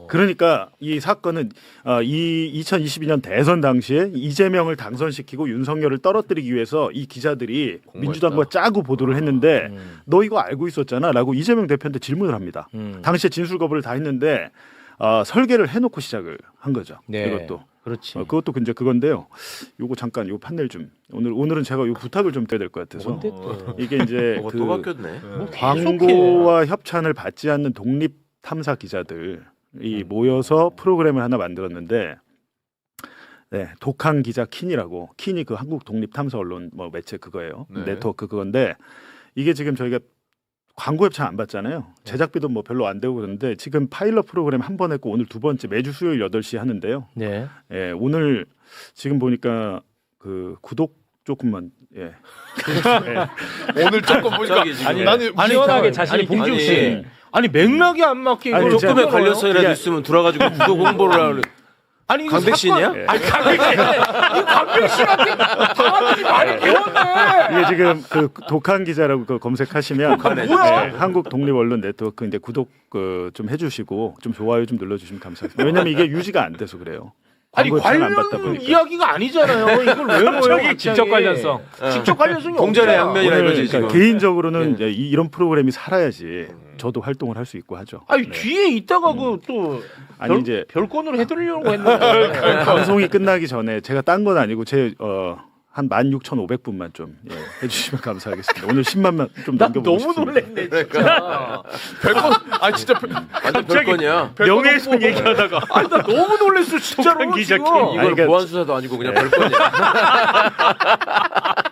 그러니까 이 사건은 이 2022년 대선 당시에 이재명을 당선시키고 윤석열을 떨어뜨리기 위해서 이 기자들이 민주당과 짜고 보도를 했는데 너 이거 알고 있었잖아라고 이재명 대표한테 질문을 합니다. 당시에 진술 거부를 다 했는데 설계를 해놓고 시작을 한 거죠. 네. 이것도. 그렇지. 그것도 이제 그건데요. 요거 잠깐 요 판넬 좀 오늘은 제가 요 부탁을 좀 드려야 될 것 같아서 이게 이제 또 바뀌었네. 광고와 협찬을 받지 않는 독립 탐사 기자들 이 모여서 프로그램을 하나 만들었는데 독한 기자 킨이라고 킨이 그 한국 독립 탐사 언론 뭐 매체 그거예요. 네. 네트워크 그건데 이게 지금 저희가 광고 협찬 안 받잖아요. 제작비도 뭐 별로 안 되고 그러는데 지금 파일럿 프로그램 한 번 했고 오늘 두 번째 매주 수요일 8시 하는데요. 네. 예, 오늘 지금 보니까 그 구독 조금만 예. 오늘 조금 보니까 나는 시원하게 자신이 봉지욱 씨. 아니 맥락이 안 맞게 아니, 이거 조금의 어떡해요? 걸렸어이라도 있으면 돌아가지고 구독 홍보를 하는. 아니 이거 강백신이야? 사건- 아니 강백신. 이 강백신한테 당하지 말이 배웠네. 이게 지금 그 독한 기자라고 그 검색하시면 뭐야? 네, 한국 독립 언론 네트워크 이제 구독 좀 해주시고 좀 좋아요 좀 눌러주시면 감사하겠습니다. 왜냐하면 이게 유지가 안 돼서 그래요. 아니 광고 협찬 안 받다 관련 보니까. 이야기가 아니잖아요. 이걸 왜 넣어요? 갑자기? 직접 관련성. 직접 관련성이 동전의 없잖아. 양면이라 오늘 이거지 지금. 그러니까 개인적으로는 이제 이런 프로그램이 살아야지 저도 활동을 할 수 있고 하죠. 아니 네. 뒤에 있다가 그또 아니 이제 별건으로 해드리려고 했는데 방송이 끝나기 전에 제가 딴 건 아니고 한 16,500분만 좀 해주시면 감사하겠습니다. 오늘 10만 명 좀 난 넘겨보고 너무 싶습니다. 놀랐네 진짜. 별건 아 진짜 완전 별건이야. 명예훼손 얘기하다가 나 너무 놀랐어 진짜로 지금. 이걸 그러니까- 보안 수사도 아니고 그냥 별건이야.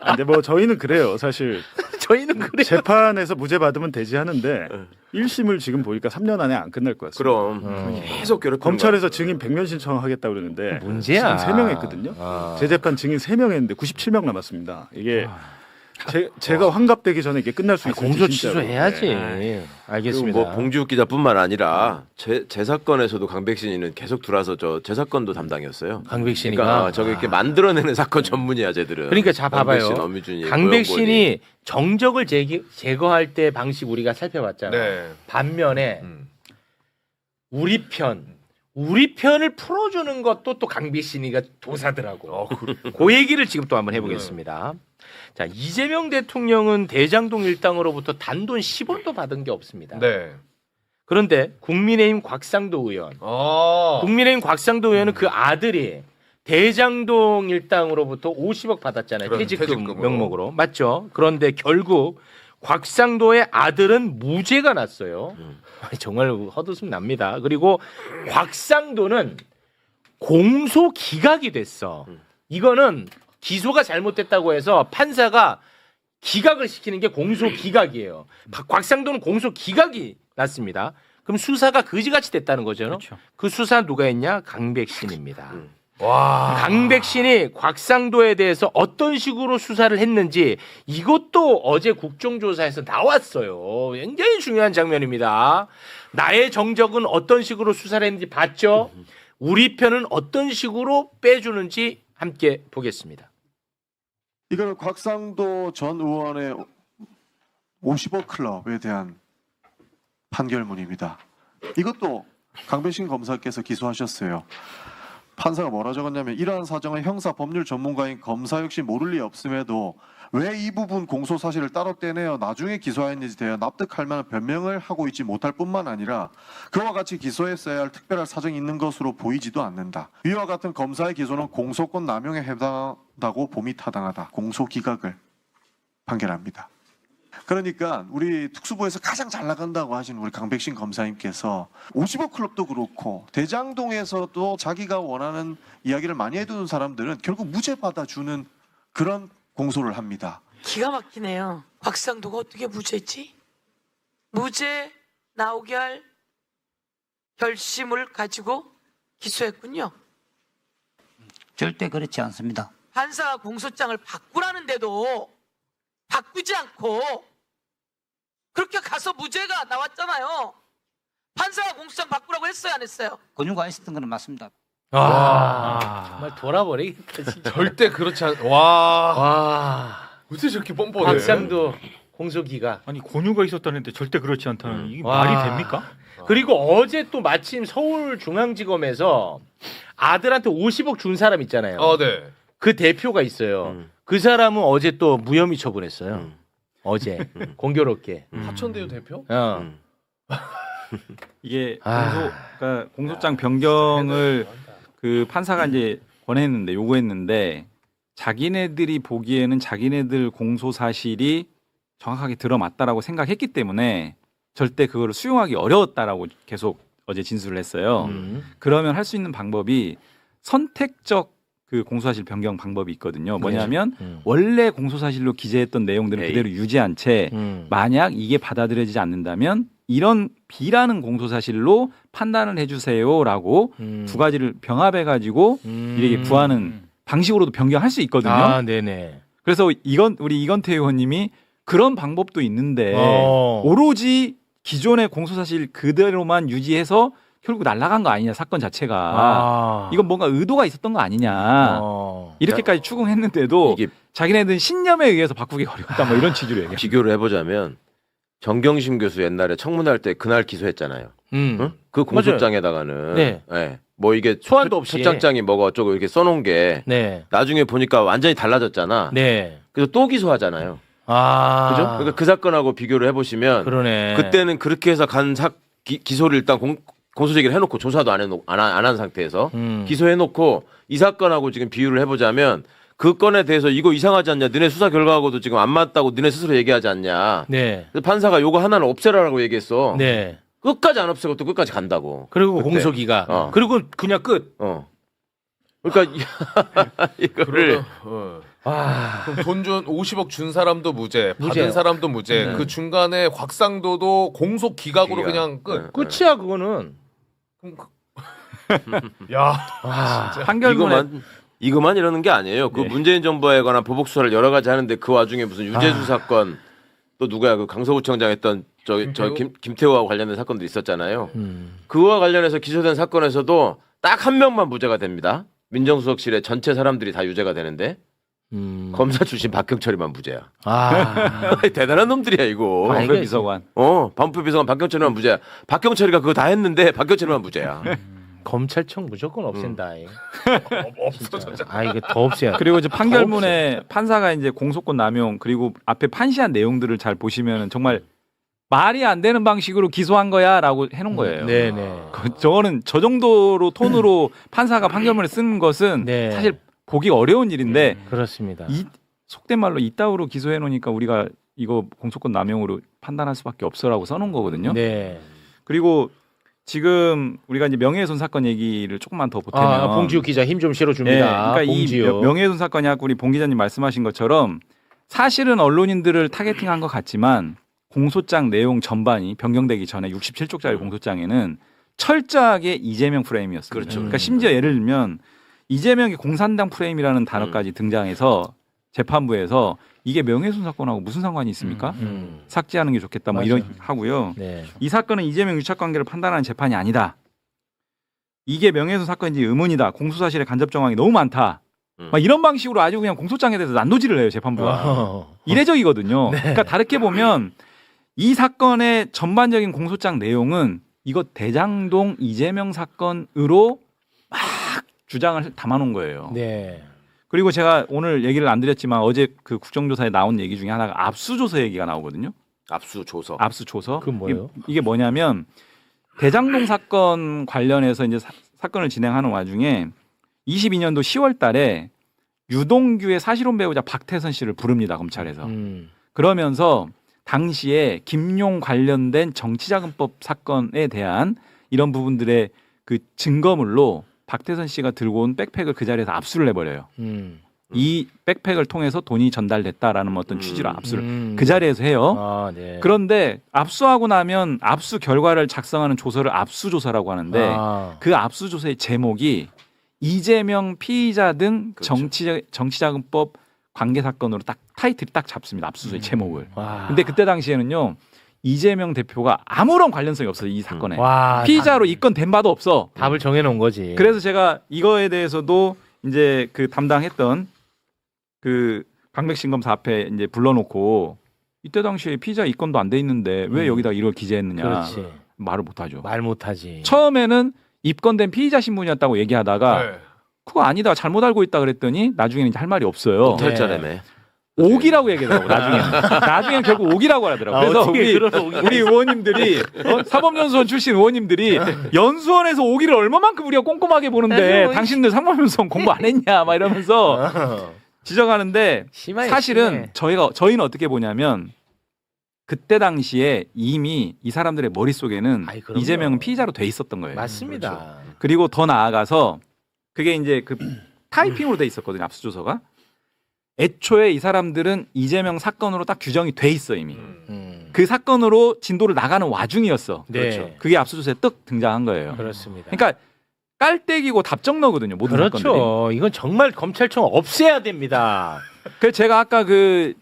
근데 뭐 저희는 그래요. 사실 저희는 그래. 재판에서 무죄 받으면 되지 하는데 1심을 지금 보니까 3년 안에 안 끝날 것 같습니다. 그럼 계속 괴롭히는 검찰에서 증인 100명 신청하겠다고 그러는데 문제야. 지금 3명 했거든요. 재재판 증인 3명 했는데 97명 남았습니다. 이게 제가 환갑되기 전에 이게 끝날 수 있을지 공소 진짜로. 취소해야지. 그리고 알겠습니다. 뭐 봉지욱 기자뿐만 아니라 제 사건에서도 강백신이는 계속 들어와서 제 사건도 담당이었어요. 강백신이가 그러니까 저게 이렇게 만들어내는 사건 전문이야 쟤들은. 그러니까 자 봐봐요. 강백신, 어미준이, 강백신이 정적을 제거할 때 방식 우리가 살펴봤잖아요. 네. 반면에 우리 편을 풀어주는 것도 또 강백신이가 도사더라고. 그 얘기를 지금 또 한번 해보겠습니다. 자, 이재명 대통령은 대장동 일당으로부터 단돈 10원도 받은 게 없습니다. 네. 그런데 국민의힘 곽상도 의원, 국민의힘 곽상도 의원은 그 아들이 대장동 일당으로부터 50억 받았잖아요. 그런 퇴직금 퇴직금으로. 명목으로. 맞죠? 그런데 결국 곽상도의 아들은 무죄가 났어요. 정말 헛웃음 납니다. 그리고 곽상도는 공소 기각이 됐어. 이거는 기소가 잘못됐다고 해서 판사가 기각을 시키는 게 공소 기각이에요. 곽상도는 공소 기각이 났습니다. 그럼 수사가 그지같이 됐다는 거죠. 그렇죠. 그 수사 누가 했냐? 강백신입니다. 와. 강백신이 곽상도에 대해서 어떤 식으로 수사를 했는지 이것도 어제 국정조사에서 나왔어요. 굉장히 중요한 장면입니다. 나의 정적은 어떤 식으로 수사를 했는지 봤죠? 우리 편은 어떤 식으로 빼주는지 함께 보겠습니다. 이거는 곽상도 전 의원의 50억 클럽에 대한 판결문입니다. 이것도 강백신 검사께서 기소하셨어요. 판사가 뭐라 적었냐면 이러한 사정은 형사 법률 전문가인 검사 역시 모를 리 없음에도 왜 이 부분 공소 사실을 따로 떼내어 나중에 기소하였는지 대해 납득할 만한 변명을 하고 있지 못할 뿐만 아니라 그와 같이 기소했어야 할 특별한 사정이 있는 것으로 보이지도 않는다. 위와 같은 검사의 기소는 공소권 남용에 해당한다고 봄이 타당하다. 공소 기각을 판결합니다. 그러니까 우리 특수부에서 가장 잘 나간다고 하시는 우리 강백신 검사님께서 50억 클럽도 그렇고 대장동에서도 자기가 원하는 이야기를 많이 해두는 사람들은 결국 무죄 받아주는 그런 공소를 합니다. 기가 막히네요. 곽상도가 어떻게 무죄지? 무죄 나오게 할 결심을 가지고 기소했군요. 절대 그렇지 않습니다. 판사가 공소장을 바꾸라는데도 바꾸지 않고 그렇게 가서 무죄가 나왔잖아요. 판사가 공소장 바꾸라고 했어요, 안 했어요? 권유가 있었던 건 맞습니다. 정말 돌아버리겠다 진짜. 절대 그렇지 않. 와. 어떻게 저렇게 뻔뻔해? 곽상도 공소 기각. 아니 권유가 있었다는데 절대 그렇지 않다는 이게 와. 말이 됩니까? 그리고 어제 또 마침 서울중앙지검에서 아들한테 50억 준 사람 있잖아요. 네. 그 대표가 있어요. 그 사람은 어제 또 무혐의 처분했어요. 어제 공교롭게. 하천대유 대표? 이게 그러니까 공소장 변경을 그 판사가 이제 권했는데 요구했는데 자기네들이 보기에는 자기네들 공소 사실이 정확하게 들어맞다라고 생각했기 때문에 절대 그거를 수용하기 어려웠다라고 계속 어제 진술을 했어요. 그러면 할 수 있는 방법이 선택적 그 공소사실 변경 방법이 있거든요. 뭐냐면 원래 공소사실로 기재했던 내용들을 그대로 유지한 채 만약 이게 받아들여지지 않는다면 이런 B라는 공소사실로 판단을 해주세요라고 두 가지를 병합해가지고 이렇게 구하는 방식으로도 변경할 수 있거든요. 아, 네네. 그래서 우리 이건태 의원님이 그런 방법도 있는데 오로지 기존의 공소사실 그대로만 유지해서 결국 날아간 거 아니냐 사건 자체가 이건 뭔가 의도가 있었던 거 아니냐 이렇게까지 추궁했는데도 자기네들은 신념에 의해서 바꾸기 어렵다 뭐 이런 취지로 얘기해요. 비교를 해보자면 정경심 교수 옛날에 청문할 때 그날 기소했잖아요. 응? 그 공소장에다가는 네. 네. 뭐 이게 소환도 없이 표창장이 뭐가 어쩌고 이렇게 써놓은 게 네. 나중에 보니까 완전히 달라졌잖아. 네. 그래서 또 기소하잖아요. 아, 그죠? 그러니까 그 사건하고 비교를 해보시면 그러네. 그때는 그렇게 해서 기소를 일단 공소제기를 해놓고 조사도 안 한 상태에서 기소해놓고 이 사건하고 지금 비유를 해보자면 그 건에 대해서 이거 이상하지 않냐? 너네 수사 결과하고도 지금 안 맞다고 너네 스스로 얘기하지 않냐? 네. 그래서 판사가 요거 하나는 없애라라고 얘기했어. 네. 끝까지 안 없애고 또 끝까지 간다고. 그리고 그때. 공소기가. 그리고 그냥 끝. 그러니까 이거를 그럼 돈 준 50억 준 사람도 무죄, 무죄요. 받은 사람도 무죄. 그 중간에 곽상도도 공소 기각으로 그냥 끝. 끝이야 그거는. 야, 진짜. 판결문에 이거만 이러는 게 아니에요. 그 문재인 정부에 관한 보복 수사를 여러 가지 하는데 그 와중에 무슨 유재수 사건 또 누구야 그 강서구청장 했던 김태호하고 관련된 사건도 있었잖아요. 그와 관련해서 기소된 사건에서도 딱 한 명만 무죄가 됩니다. 민정수석실의 전체 사람들이 다 유죄가 되는데 검사 출신 박경철이만 무죄야. 대단한 놈들이야 이거. 반부 비서관. 반부 비서관 박경철이만 무죄야. 박경철이가 그거 다 했는데 박경철이만 무죄야. 검찰청 무조건 없앤다. 없어져. 이게 더 없애야 돼. 그리고 이제 판결문에 판사가 이제 공소권 남용 그리고 앞에 판시한 내용들을 잘 보시면 정말 말이 안 되는 방식으로 기소한 거야라고 해놓은 거예요. 네네. 저거는 저 정도로 톤으로 판사가 판결문에 쓰는 것은 사실 보기 어려운 일인데 그렇습니다. 속된 말로 이따위로 기소해 놓으니까 우리가 이거 공소권 남용으로 판단할 수밖에 없어라고 써놓은 거거든요. 네. 그리고 지금 우리가 이제 명예훼손 사건 얘기를 조금만 더 보태면 봉지욱 기자 힘 좀 실어줍니다. 네, 그러니까 봉지욱. 이 명예훼손 사건이 아까 우리 봉 기자님 말씀하신 것처럼 사실은 언론인들을 타겟팅한 것 같지만 공소장 내용 전반이 변경되기 전에 67쪽짜리 공소장에는 철저하게 이재명 프레임이었습니다. 그렇죠. 그러니까 심지어 예를 들면 이재명의 공산당 프레임이라는 단어까지 등장해서 재판부에서 이게 명예훼손 사건하고 무슨 상관이 있습니까? 삭제하는 게 좋겠다. 뭐 이런 하고요. 네. 이 사건은 이재명 유착관계를 판단하는 재판이 아니다. 이게 명예훼손 사건인지 의문이다. 공소사실의 간접 정황이 너무 많다. 막 이런 방식으로 아주 그냥 공소장에 대해서 난도질을 해요 재판부가. 이례적이거든요. 네. 그러니까 다르게 보면 이 사건의 전반적인 공소장 내용은 이거 대장동 이재명 사건으로 막 주장을 담아놓은 거예요. 네. 그리고 제가 오늘 얘기를 안 드렸지만 어제 그 국정조사에 나온 얘기 중에 하나가 압수조사 얘기가 나오거든요. 압수조서. 그건 뭐예요? 이게 뭐냐면 대장동 사건 관련해서 이제 사건을 진행하는 와중에 22년도 10월 달에 유동규의 사실혼 배우자 박태선 씨를 부릅니다. 검찰에서. 그러면서 당시에 김용 관련된 정치자금법 사건에 대한 이런 부분들의 그 증거물로 박태선 씨가 들고 온 백팩을 그 자리에서 압수를 해버려요. 이 백팩을 통해서 돈이 전달됐다라는 어떤 취지로 압수를 그 자리에서 해요. 네. 그런데 압수하고 나면 압수 결과를 작성하는 조서를 압수조사라고 하는데 그 압수조사의 제목이 이재명 피의자 등 정치자금법 관계 사건으로 딱 타이틀이 딱 잡습니다. 압수수의 제목을. 근데 그때 당시에는요. 이재명 대표가 아무런 관련성이 없어요. 이 사건에. 피의자로 입건된 바도 없어. 답을 정해놓은 거지. 그래서 제가 이거에 대해서도 이제 그 담당했던 그 강백신 검사 앞에 이제 불러놓고 이때 당시에 피의자 입건도 안 돼 있는데 왜 여기다 이걸 기재했느냐. 그렇지. 말을 못하죠. 말 못하지. 처음에는 입건된 피의자 신분이었다고 얘기하다가 그거 아니다. 잘못 알고 있다 그랬더니 나중에는 이제 할 말이 없어요. 탈자라며. 옥이라고 얘기하더라고 나중에는 결국 옥이라고 하더라고. 그래서 우리 의원님들이 사법연수원 출신 의원님들이 연수원에서 옥이를 얼마만큼 우리가 꼼꼼하게 보는데 당신들 사법연수원 공부 안 했냐 막 이러면서 지적하는데 사실은 저희는 어떻게 보냐면 그때 당시에 이미 이 사람들의 머릿속에는 이재명은 피의자로 돼 있었던 거예요. 맞습니다. 그리고 더 나아가서 그게 이제 그 타이핑으로 돼 있었거든요. 압수조서가. 애초에 이 사람들은 이재명 사건으로 딱 규정이 돼 있어 이미. 그 사건으로 진도를 나가는 와중이었어. 네. 그렇죠. 그게 압수조서에 떡 등장한 거예요. 그렇습니다. 그러니까 깔때기고 답정너거든요. 모든 그렇죠. 사건들이. 이건 정말 검찰청 없애야 됩니다. 그래서 제가 아까 그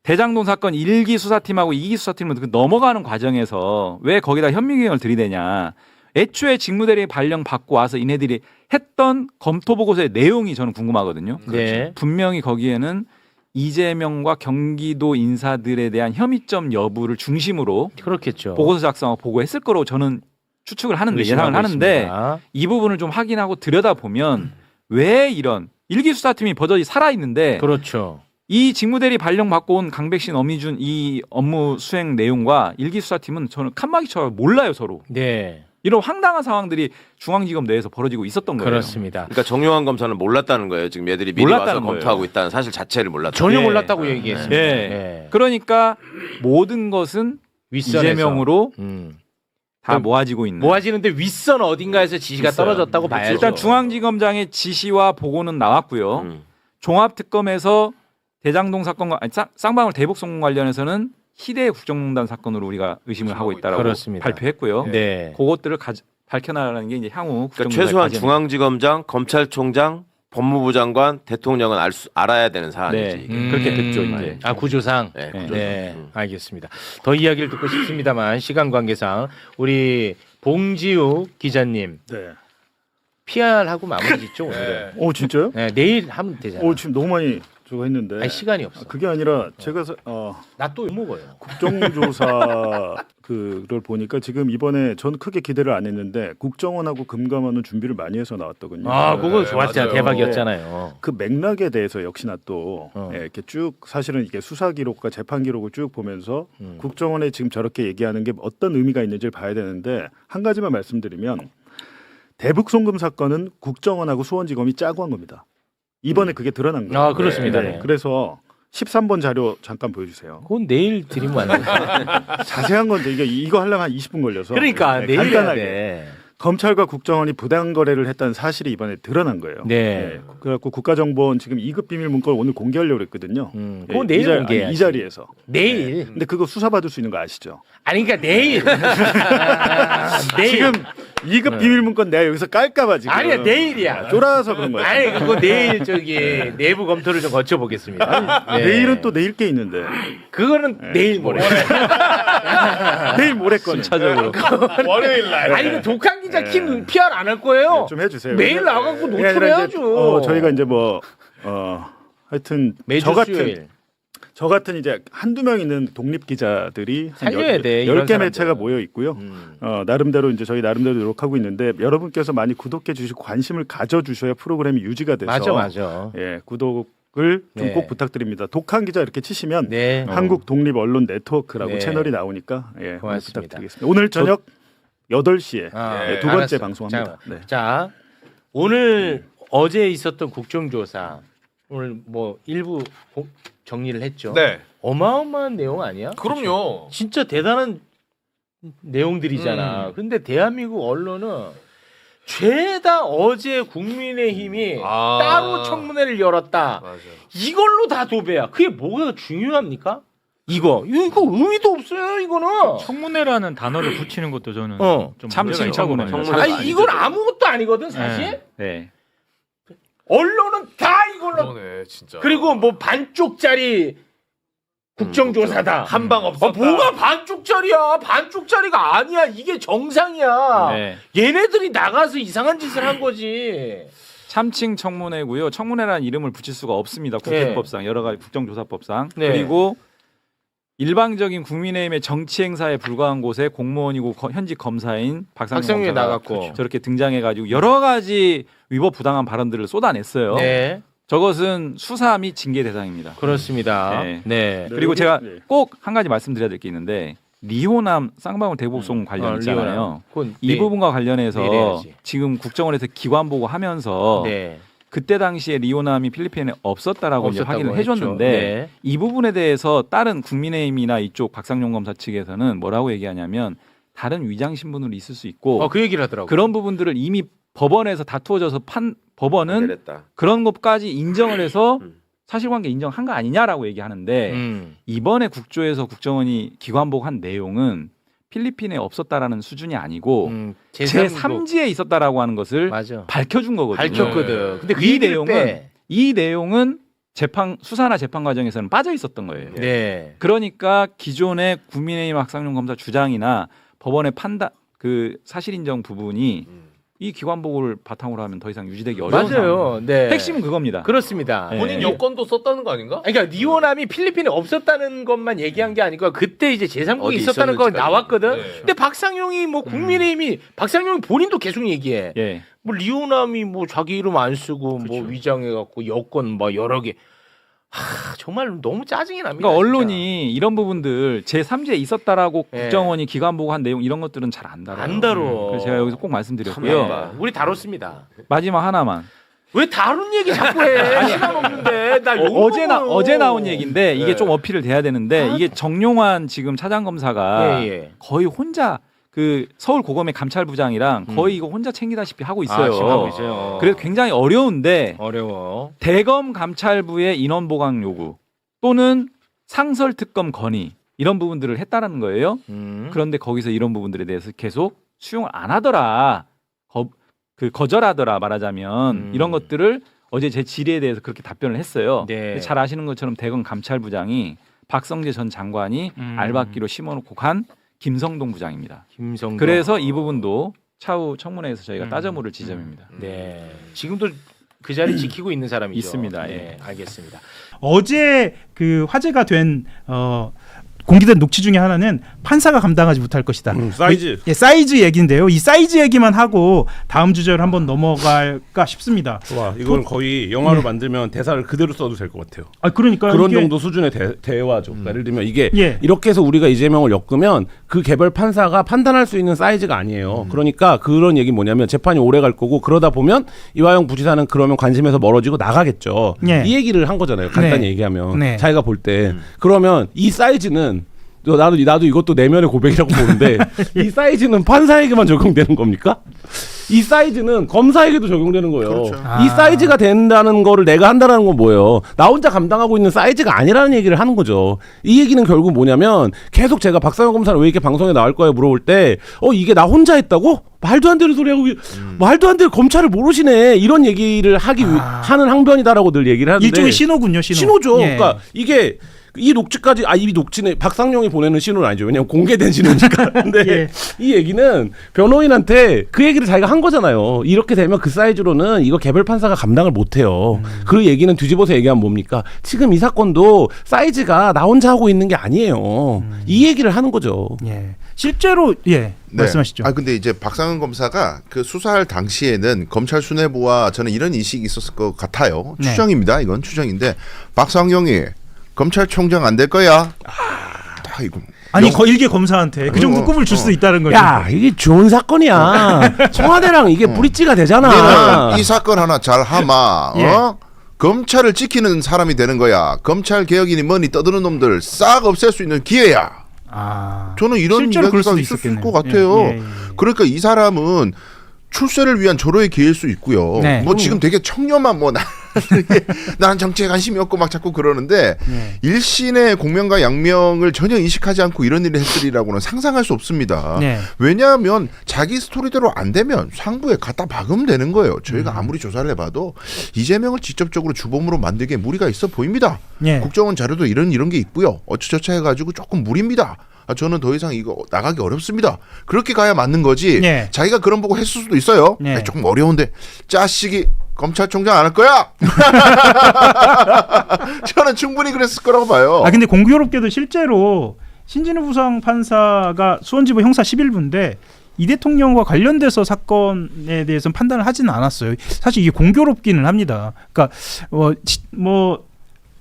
대장동 사건 1기 수사팀하고 2기 수사팀으로 그 넘어가는 과정에서 왜 거기다 현미경을 들이대냐. 애초에 직무대리 발령 받고 와서 이네들이 했던 검토 보고서의 내용이 저는 궁금하거든요. 네. 분명히 거기에는 이재명과 경기도 인사들에 대한 혐의점 여부를 중심으로 그렇겠죠. 보고서 작성하고 보고했을 거라고 저는 추측을 하는데 의심하고 예상을 하는데 있습니다. 이 부분을 좀 확인하고 들여다보면 왜 이런 일기 수사팀이 버젓이 살아 있는데 그렇죠. 이 직무대리 발령 받고 온 강백신, 어미준 이 업무 수행 내용과 일기 수사팀은 저는 칸막이 쳐서 몰라요 서로. 네. 이런 황당한 상황들이 중앙지검 내에서 벌어지고 있었던 거예요. 그렇습니다. 그러니까 정용환 검사는 몰랐다는 거예요. 지금 얘들이 미리 와서 몰랐다는 검토하고 거예요. 있다는 사실 자체를 몰랐다. 전혀 예. 몰랐다고 얘기했습니다. 예. 네. 그러니까 모든 것은 윗선에서. 이재명으로 다 그럼 모아지고 있는. 모아지는데 윗선 어딘가에서 지시가 있어요. 떨어졌다고 봐야죠. 일단 중앙지검장의 지시와 보고는 나왔고요. 종합특검에서 대장동 사건과 아니, 쌍방울 대북송금 관련해서는 희대 국정농단 사건으로 우리가 의심을 하고 있다라고 그렇습니다. 발표했고요. 네. 그것들을 밝혀나가는 게 이제 향후 그러니까 국정조사의 최소한 과제입니다. 중앙지검장, 검찰총장, 법무부 장관, 대통령은 알아야 되는 사안이지. 네. 이게. 그렇게 됐죠 이제. 아 구조상. 네, 네, 구조상. 알겠습니다. 더 이야기를 듣고 싶습니다만 시간 관계상 우리 봉지욱 기자님 네. PR하고 마무리 짓죠 오늘은. 오 진짜요? 네, 내일 하면 되잖아요. 오 지금 너무 많이 저거 했는데. 아니, 시간이 없어. 그게 아니라 제가 나 또 먹어요. 국정조사 그를 보니까 지금 이번에 전 크게 기대를 안 했는데 국정원하고 금감원은 준비를 많이 해서 나왔더군요. 아, 그거 네, 좋았잖아요. 맞아요. 대박이었잖아요. 그 맥락에 대해서 역시나 또 이렇게 쭉 사실은 이게 수사 기록과 재판 기록을 쭉 보면서 국정원에 지금 저렇게 얘기하는 게 어떤 의미가 있는지를 봐야 되는데 한 가지만 말씀드리면 대북 송금 사건은 국정원하고 수원지검이 짜고 한 겁니다. 이번에 그게 드러난 거예요. 아, 그렇습니다. 네. 네. 그래서 13번 자료 잠깐 보여주세요. 그건 내일 드리면 안 돼요. 자세한 건데 이거 하려면 한 20분 걸려서. 그러니까 네, 내일 해야 간단하게. 돼. 검찰과 국정원이 부당 거래를 했다는 사실이 이번에 드러난 거예요. 네. 그래갖고 국가정보원 지금 2급 비밀 문건을 오늘 공개하려고 그랬거든요. 그건 내일 공개해야지. 이 자리에서. 내일. 근데 그거 수사받을 수 있는 거 아시죠? 아니 그러니까 내일. 내일. 지금 2급 비밀 문건 내가 여기서 깔까봐 지금. 아니야 내일이야. 쫄아서 그런 거야. 아니 그거 내일 저기 내부 검토를 좀 거쳐보겠습니다. 네. 내일은 또 내일 게 있는데. 그거는 내일 모레. 내일 모레 거는. 순차적으로. 월요일 날. 아니 그 독한 기자 킴 PR 안 할 거예요. 좀 해주세요. 매일 나가고 그게 아니라 노출해야죠. 이제, 저희가 이제 하여튼 매주 수요일. 저 같은 이제 한두 명 있는 독립 기자들이 살려야 돼, 이런 10개 사람들. 매체가 모여 있고요. 나름대로 이제 저희 나름대로 노력하고 있는데 여러분께서 많이 구독해 주시고 관심을 가져 주셔야 프로그램이 유지가 돼서 맞아. 예, 구독을 좀 네. 꼭 부탁드립니다. 독한 기자 이렇게 치시면 네. 한국 독립 언론 네트워크라고 네. 채널이 나오니까 예, 고맙습니다. 부탁드리겠습니다. 오늘 저녁 8시에 아, 두 번째 알았어. 방송합니다. 네. 자, 오늘 어제 있었던 국정조사 오늘 뭐 일부 정리를 했죠. 네. 어마어마한 내용 아니야? 그럼요. 진짜 대단한 내용들이잖아. 근데 대한민국 언론은 죄다 어제 국민의힘이 따로 청문회를 열었다. 맞아요. 이걸로 다 도배야. 그게 뭐가 중요합니까? 이거 의미도 없어요. 이거는. 청문회라는 단어를 붙이는 것도 저는 좀 참칭 문제가 청문회. 있다고 봐요. 청문회. 아니 이건 아무것도 아니거든 사실. 네. 언론은 다 이걸로. 그러네 진짜. 그리고 뭐 반쪽짜리 국정조사다. 한 방 없었다. 뭐가 반쪽짜리야? 반쪽짜리가 아니야. 이게 정상이야. 네. 얘네들이 나가서 이상한 짓을 한 거지. 참칭 청문회고요. 청문회라는 이름을 붙일 수가 없습니다. 국회법상 여러 가지 국정조사법상. 네. 그리고 일방적인 국민의힘의 정치 행사에 불과한 곳에 공무원이고 현직 검사인 박상용 검사가 나갔고 저렇게 등장해가지고 여러 가지 위법 부당한 발언들을 쏟아냈어요. 네. 저것은 수사 및 징계 대상입니다. 그렇습니다. 네. 네. 그리고 여기- 제가 네. 꼭 한 가지 말씀드려야 될 게 있는데 리호남 쌍방울 대북송 관련 있잖아요. 이 부분과 관련해서 내일 해야지. 지금 국정원에서 기관 보고하면서 네. 그때 당시에 리호남이 필리핀에 없었다라고 이제 없었다고 확인을 해줬는데 했죠. 네. 이 부분에 대해서 다른 국민의힘이나 이쪽 박상용 검사 측에서는 뭐라고 얘기하냐면 다른 위장 신분으로 있을 수 있고 그 얘기를 하더라고. 그런 부분들을 이미 법원에서 다투어져서 법원은 내렸다. 그런 것까지 인정을 해서 사실관계 인정한 거 아니냐라고 얘기하는데 이번에 국조에서 국정원이 기관복한 내용은 필리핀에 없었다라는 수준이 아니고 제3지에 있었다라고 하는 것을 밝혀준 거거든요. 밝혔거든. 근데 이 내용은 수사나 재판 과정에서는 빠져 있었던 거예요. 네. 그러니까 기존의 국민의힘 박상용 검사 주장이나 법원의 판단 그 사실 인정 부분이 이 기관복을 바탕으로 하면 더 이상 유지되기 어려운 맞아요. 네. 핵심은 그겁니다. 그렇습니다. 본인 여권도 썼다는 거 아닌가? 그러니까 니오남이 필리핀에 없었다는 것만 얘기한 게 아니고 그때 이제 제3국이 있었다는 건 나왔거든. 네. 근데 박상용이 뭐 국민의힘이 박상용이 본인도 계속 얘기해. 뭐 리오남이 뭐 자기 이름 안 쓰고 뭐 위장해 갖고 여권 뭐 여러 개. 정말 너무 짜증이 납니다. 그러니까 언론이 이런 부분들 제3지에 있었다라고 국정원이 기관보고한 내용 이런 것들은 잘 안 다뤄요. 안 다뤄. 그래서 제가 여기서 꼭 말씀드렸고요. 우리 다뤘습니다. 마지막 하나만. 왜 다룬 얘기 자꾸 해? 시간 없는데. 나 어제 나온 얘기인데 이게 좀 어필을 돼야 되는데 이게 정용환 지금 차장검사가 거의 혼자 그 서울 고검의 감찰부장이랑 거의 이거 혼자 챙기다시피 하고 있어요. 지금 하고 있어요. 그래서 굉장히 어려운데 어려워. 대검 감찰부의 인원 보강 요구 또는 상설 특검 건의 이런 부분들을 했다라는 거예요. 그런데 거기서 이런 부분들에 대해서 계속 수용을 안 하더라. 거절하더라 말하자면 이런 것들을 어제 제 질의에 대해서 그렇게 답변을 했어요. 잘 아시는 것처럼 대검 감찰부장이 박성재 전 장관이 알박기로 심어놓고 간 김성동 부장입니다. 그래서 이 부분도 차후 청문회에서 저희가 따져 물을 지점입니다. 네. 지금도 그 자리 지키고 있는 사람이죠. 있습니다. 네, 알겠습니다. 어제 그 화제가 된 공개된 녹취 중에 하나는 판사가 감당하지 못할 것이다. 사이즈. 사이즈 얘기인데요. 이 사이즈 얘기만 하고 다음 주제로 한번 넘어갈까 싶습니다. 와, 이건 거의 영화로 만들면 대사를 그대로 써도 될 것 같아요. 그러니까 그런 정도 수준의 대화죠. 예를 들면 이게 이렇게 해서 우리가 이재명을 엮으면 그 개별 판사가 판단할 수 있는 사이즈가 아니에요. 그러니까 그런 얘기 뭐냐면 재판이 오래 갈 거고 그러다 보면 이화영 부지사는 그러면 관심에서 멀어지고 나가겠죠. 이 얘기를 한 거잖아요. 간단히 얘기하면 자기가 볼 때 그러면 이 사이즈는 나도 이것도 내면의 고백이라고 보는데 이 사이즈는 판사에게만 적용되는 겁니까? 이 사이즈는 검사에게도 적용되는 거예요. 그렇죠. 이 사이즈가 된다는 거를 내가 한다는 건 뭐예요? 나 혼자 감당하고 있는 사이즈가 아니라는 얘기를 하는 거죠. 이 얘기는 결국 뭐냐면 계속 제가 박상영 검사는 왜 이렇게 방송에 나올 거야 물어볼 때 이게 나 혼자 했다고? 말도 안 되는 소리 하고 말도 안 되는 검찰을 모르시네 이런 얘기를 하는 항변이다라고 늘 얘기를 하는데 일종의 신호군요. 신호죠. 그러니까 이게 이 녹취까지 이 녹취는 박상용이 보내는 신호는 아니죠. 왜냐하면 공개된 신호니까. 근데 이 얘기는 변호인한테 그 얘기를 자기가 한 거잖아요. 이렇게 되면 그 사이즈로는 이거 개별 판사가 감당을 못해요. 그 얘기는 뒤집어서 얘기하면 뭡니까? 지금 이 사건도 사이즈가 나 혼자 하고 있는 게 아니에요. 이 얘기를 하는 거죠. 실제로 말씀하시죠. 근데 이제 박상은 검사가 그 수사할 당시에는 검찰 수뇌부와 저는 이런 인식이 있었을 것 같아요. 추정입니다. 이건 추정인데 박상용이 검찰총장 안 될 거야. 이거. 아니 일개 검사한테 그 정도 꿈을 줄 수 있다는 거죠. 야, 이게 좋은 사건이야. 청와대랑 이게 브릿지가 되잖아. 이 사건 하나 잘 하마. 검찰을 지키는 사람이 되는 거야. 검찰 개혁이니 뭐니 떠드는 놈들 싹 없앨 수 있는 기회야. 저는 이런 이야기가 있을 것 같아요. 그러니까 이 사람은 출세를 위한 절호의 기회일 수 있고요. 뭐 지금 되게 청렴한 나는 정치에 관심이 없고 막 자꾸 그러는데 일신의 공명과 양명을 전혀 인식하지 않고 이런 일을 했으리라고는 상상할 수 없습니다. 왜냐하면 자기 스토리대로 안 되면 상부에 갖다 박으면 되는 거예요. 저희가 아무리 조사를 해봐도 이재명을 직접적으로 주범으로 만들기에 무리가 있어 보입니다. 국정원 자료도 이런 게 있고요. 어쩌저쩌 해가지고 조금 무리입니다. 저는 더 이상 이거 나가기 어렵습니다. 그렇게 가야 맞는 거지. 자기가 그런 보고 했을 수도 있어요. 조금 어려운데 짜식이 검찰총장 안 할 거야? 저는 충분히 그랬을 거라고 봐요. 근데 공교롭게도 실제로 신진우 부장판사가 수원지법 형사 11부인데 이 대통령과 관련돼서 사건에 대해서는 판단을 하지는 않았어요. 사실 이게 공교롭기는 합니다. 그러니까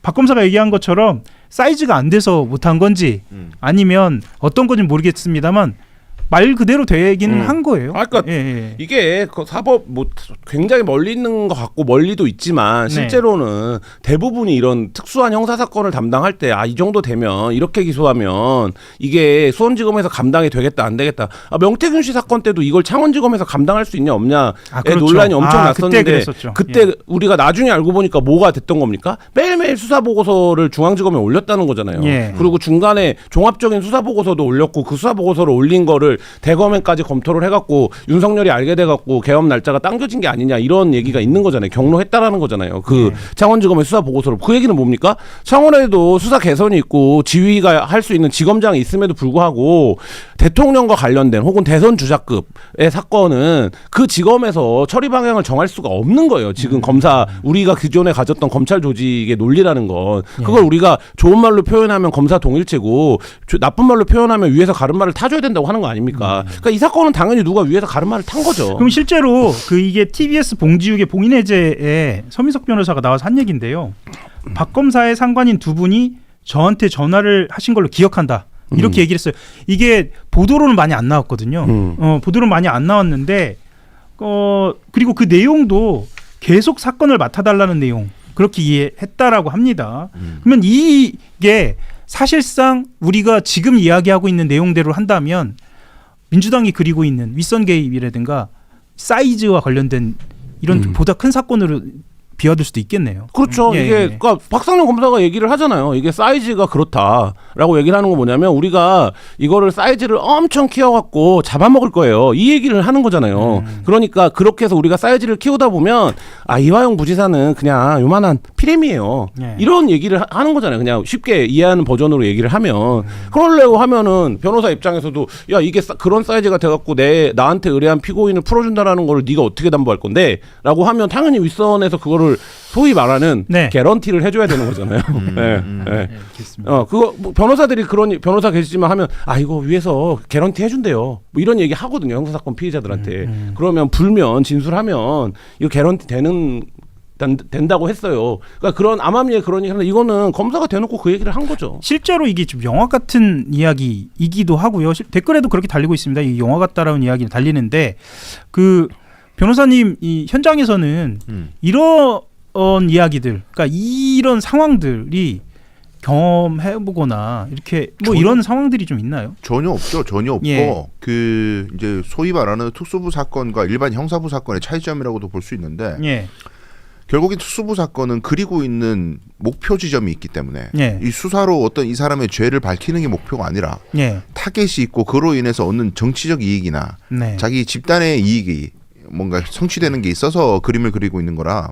박 검사가 얘기한 것처럼 사이즈가 안 돼서 못한 건지 아니면 어떤 건지 모르겠습니다만 말 그대로 되기는 한 거예요. 그러니까 이게 그 사법 뭐 굉장히 멀리 있는 것 같고 멀리도 있지만 실제로는 대부분이 이런 특수한 형사 사건을 담당할 때 이 정도 되면 이렇게 기소하면 이게 수원지검에서 감당이 되겠다 안 되겠다. 명태균 씨 사건 때도 이걸 창원지검에서 감당할 수 있냐 없냐의 그렇죠. 논란이 엄청 났었는데 그때 우리가 나중에 알고 보니까 뭐가 됐던 겁니까? 매일매일 수사 보고서를 중앙지검에 올렸다는 거잖아요. 그리고 중간에 종합적인 수사 보고서도 올렸고 그 수사 보고서를 올린 거를 대검에까지 검토를 해갖고 윤석열이 알게 돼갖고 개업 날짜가 당겨진 게 아니냐 이런 얘기가 있는 거잖아요. 경로했다라는 거잖아요. 그 창원지검의 수사 보고서를. 그 얘기는 뭡니까? 창원에도 수사 개선이 있고 지휘가 할 수 있는 지검장이 있음에도 불구하고 대통령과 관련된 혹은 대선 주자급의 사건은 그 지검에서 처리 방향을 정할 수가 없는 거예요. 지금 검사 우리가 기존에 가졌던 검찰 조직의 논리라는 건 그걸 우리가 좋은 말로 표현하면 검사 동일체고 나쁜 말로 표현하면 위에서 가르마를 타줘야 된다고 하는 거 아닙니까? 그러니까 이 사건은 당연히 누가 위에서 가르마를 탄 거죠. 그럼 실제로 이게 TBS 봉지욱의 봉인해제에 서민석 변호사가 나와서 한 얘기인데요. 박 검사의 상관인 두 분이 저한테 전화를 하신 걸로 기억한다. 이렇게 얘기를 했어요. 이게 보도로는 많이 안 나왔거든요. 보도로는 많이 안 나왔는데 그리고 그 내용도 계속 사건을 맡아달라는 내용 그렇게 이해했다라고 합니다. 그러면 이게 사실상 우리가 지금 이야기하고 있는 내용대로 한다면 민주당이 그리고 있는 윗선 개입이라든가 사이즈와 관련된 이런 보다 큰 사건으로 비화될 수도 있겠네요. 그렇죠. 이게 그러니까 박상용 검사가 얘기를 하잖아요. 이게 사이즈가 그렇다라고 얘기를 하는 거 뭐냐면 우리가 이거를 사이즈를 엄청 키워갖고 잡아먹을 거예요. 이 얘기를 하는 거잖아요. 그러니까 그렇게 해서 우리가 사이즈를 키우다 보면 이화영 부지사는 그냥 요만한 피렘이에요. 이런 얘기를 하는 거잖아요. 그냥 쉽게 이해하는 버전으로 얘기를 하면 그러려고 하면은 변호사 입장에서도 야 이게 그런 사이즈가 돼갖고 나한테 의뢰한 피고인을 풀어준다라는 걸 네가 어떻게 담보할 건데? 라고 하면 당연히 윗선에서 그거를 소위 말하는 개런티를 해줘야 되는 거잖아요. 그거 뭐 변호사들이 그런 변호사 계시지만 하면 이거 위에서 개런티 해준대요. 뭐 이런 얘기 하거든요. 형사사건 피의자들한테. 그러면 불면 진술하면 이거 개런티 된다고 했어요. 그러니까 그런 암암리에 그런 얘기 하는데 이거는 검사가 대놓고 그 얘기를 한 거죠. 실제로 이게 좀 영화 같은 이야기이기도 하고요. 댓글에도 그렇게 달리고 있습니다. 이 영화 같다라는 이야기를 달리는데 그 변호사님 이 현장에서는 이런 이야기들, 그러니까 이런 상황들이 경험해보거나 이렇게 뭐 이런 상황들이 좀 있나요? 전혀 없죠. 전혀 없고 그 이제 소위 말하는 특수부 사건과 일반 형사부 사건의 차이점이라고도 볼 수 있는데 결국 이 특수부 사건은 그리고 있는 목표 지점이 있기 때문에 이 수사로 어떤 이 사람의 죄를 밝히는 게 목표가 아니라 타겟이 있고 그로 인해서 얻는 정치적 이익이나 자기 집단의 이익이 뭔가 성취되는 게 있어서 그림을 그리고 있는 거라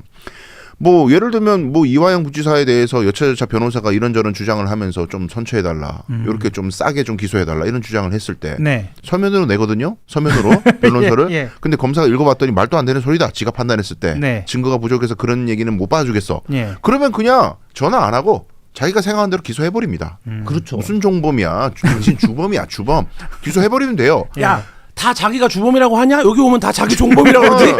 뭐 예를 들면 뭐 이화영 부지사에 대해서 여차저차 변호사가 이런저런 주장을 하면서 좀 선처해달라 이렇게 좀 싸게 좀 기소해달라 이런 주장을 했을 때 서면으로 내거든요. 서면으로 변론서를. 근데 검사가 읽어봤더니 말도 안 되는 소리다. 지가 판단했을 때 증거가 부족해서 그런 얘기는 못 봐주겠어. 그러면 그냥 전화 안 하고 자기가 생각한 대로 기소해버립니다. 그렇죠. 무슨 종범이야. 당신 주범이야. 주범. 기소해버리면 돼요. 다 자기가 주범이라고 하냐? 여기 오면 다 자기 종범이라고 그러지?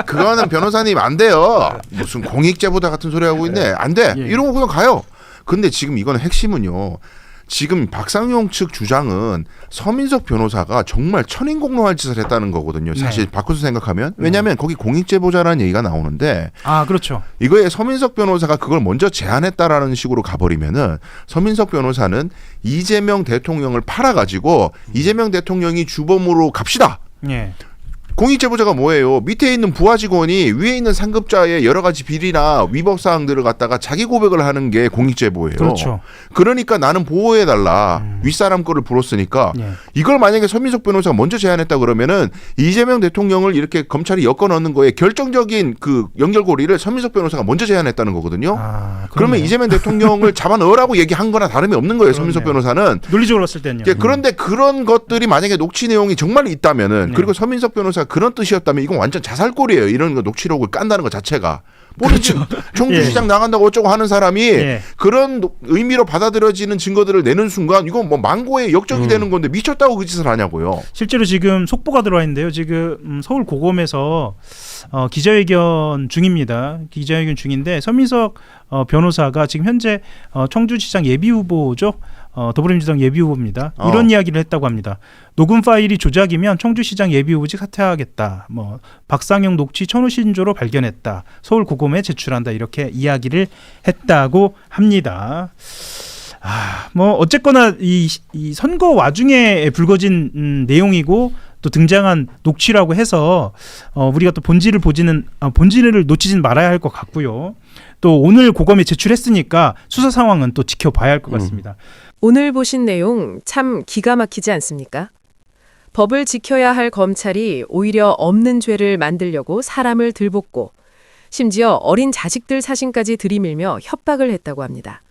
그거는 변호사님 안 돼요. 무슨 공익제보다 같은 소리 하고 있네. 안 돼. 이런 거 그냥 가요. 근데 지금 이거는 핵심은요. 지금 박상용 측 주장은 서민석 변호사가 정말 천인공노할 짓을 했다는 거거든요. 사실 바꿔서 생각하면. 왜냐하면 거기 공익제보자라는 얘기가 나오는데 그렇죠. 이거에 서민석 변호사가 그걸 먼저 제안했다라는 식으로 가버리면은 서민석 변호사는 이재명 대통령을 팔아가지고 이재명 대통령이 주범으로 갑시다. 공익제보자가 뭐예요? 밑에 있는 부하 직원이 위에 있는 상급자의 여러 가지 비리나 위법 사항들을 갖다가 자기 고백을 하는 게 공익제보예요. 그렇죠. 그러니까 나는 보호해달라. 윗사람 거를 불었으니까 이걸 만약에 서민석 변호사가 먼저 제안했다 그러면은 이재명 대통령을 이렇게 검찰이 엮어 넣는 거에 결정적인 그 연결고리를 서민석 변호사가 먼저 제안했다는 거거든요. 그러면 이재명 대통령을 잡아 넣으라고 얘기한 거나 다름이 없는 거예요. 서민석 변호사는. 논리적으로 봤을 때는요. 그런데 그런 것들이 만약에 녹취 내용이 정말 있다면은 그리고 서민석 변호사가 그런 뜻이었다면 이건 완전 자살골이에요. 이런 거 녹취록을 깐다는 것 자체가. 그렇죠. 청주시장 나간다고 어쩌고 하는 사람이 그런 의미로 받아들여지는 증거들을 내는 순간 이건 뭐 망고의 역적이 되는 건데 미쳤다고 그 짓을 하냐고요. 실제로 지금 속보가 들어와 있는데요. 지금 서울 고검에서 기자회견 중입니다. 기자회견 중인데 서민석 변호사가 지금 현재 청주시장 예비 후보죠. 더불어민주당 예비후보입니다. 이런 이야기를 했다고 합니다. 녹음 파일이 조작이면 청주시장 예비후보직 사퇴하겠다. 뭐 박상용 녹취 천호신조로 발견했다. 서울고검에 제출한다. 이렇게 이야기를 했다고 합니다. 뭐 어쨌거나 이 선거 와중에 불거진 내용이고 또 등장한 녹취라고 해서 우리가 또 본질을 놓치진 말아야 할 것 같고요. 또 오늘 고검에 제출했으니까 수사 상황은 또 지켜봐야 할 것 같습니다. 오늘 보신 내용 참 기가 막히지 않습니까? 법을 지켜야 할 검찰이 오히려 없는 죄를 만들려고 사람을 들볶고 심지어 어린 자식들 사신까지 들이밀며 협박을 했다고 합니다.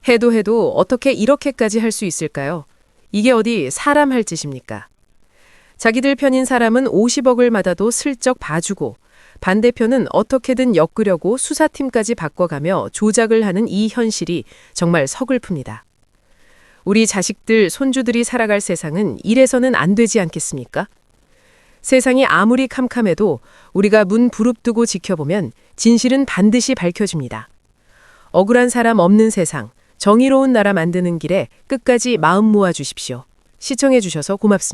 해도 어떻게 이렇게까지 할 수 있을까요? 이게 어디 사람 할 짓입니까? 자기들 편인 사람은 50억을 받아도 슬쩍 봐주고 반대편은 어떻게든 엮으려고 수사팀까지 바꿔가며 조작을 하는 이 현실이 정말 서글픕니다. 우리 자식들, 손주들이 살아갈 세상은 이래서는 안 되지 않겠습니까? 세상이 아무리 캄캄해도 우리가 문 부릅뜨고 지켜보면 진실은 반드시 밝혀집니다. 억울한 사람 없는 세상, 정의로운 나라 만드는 길에 끝까지 마음 모아 주십시오. 시청해 주셔서 고맙습니다.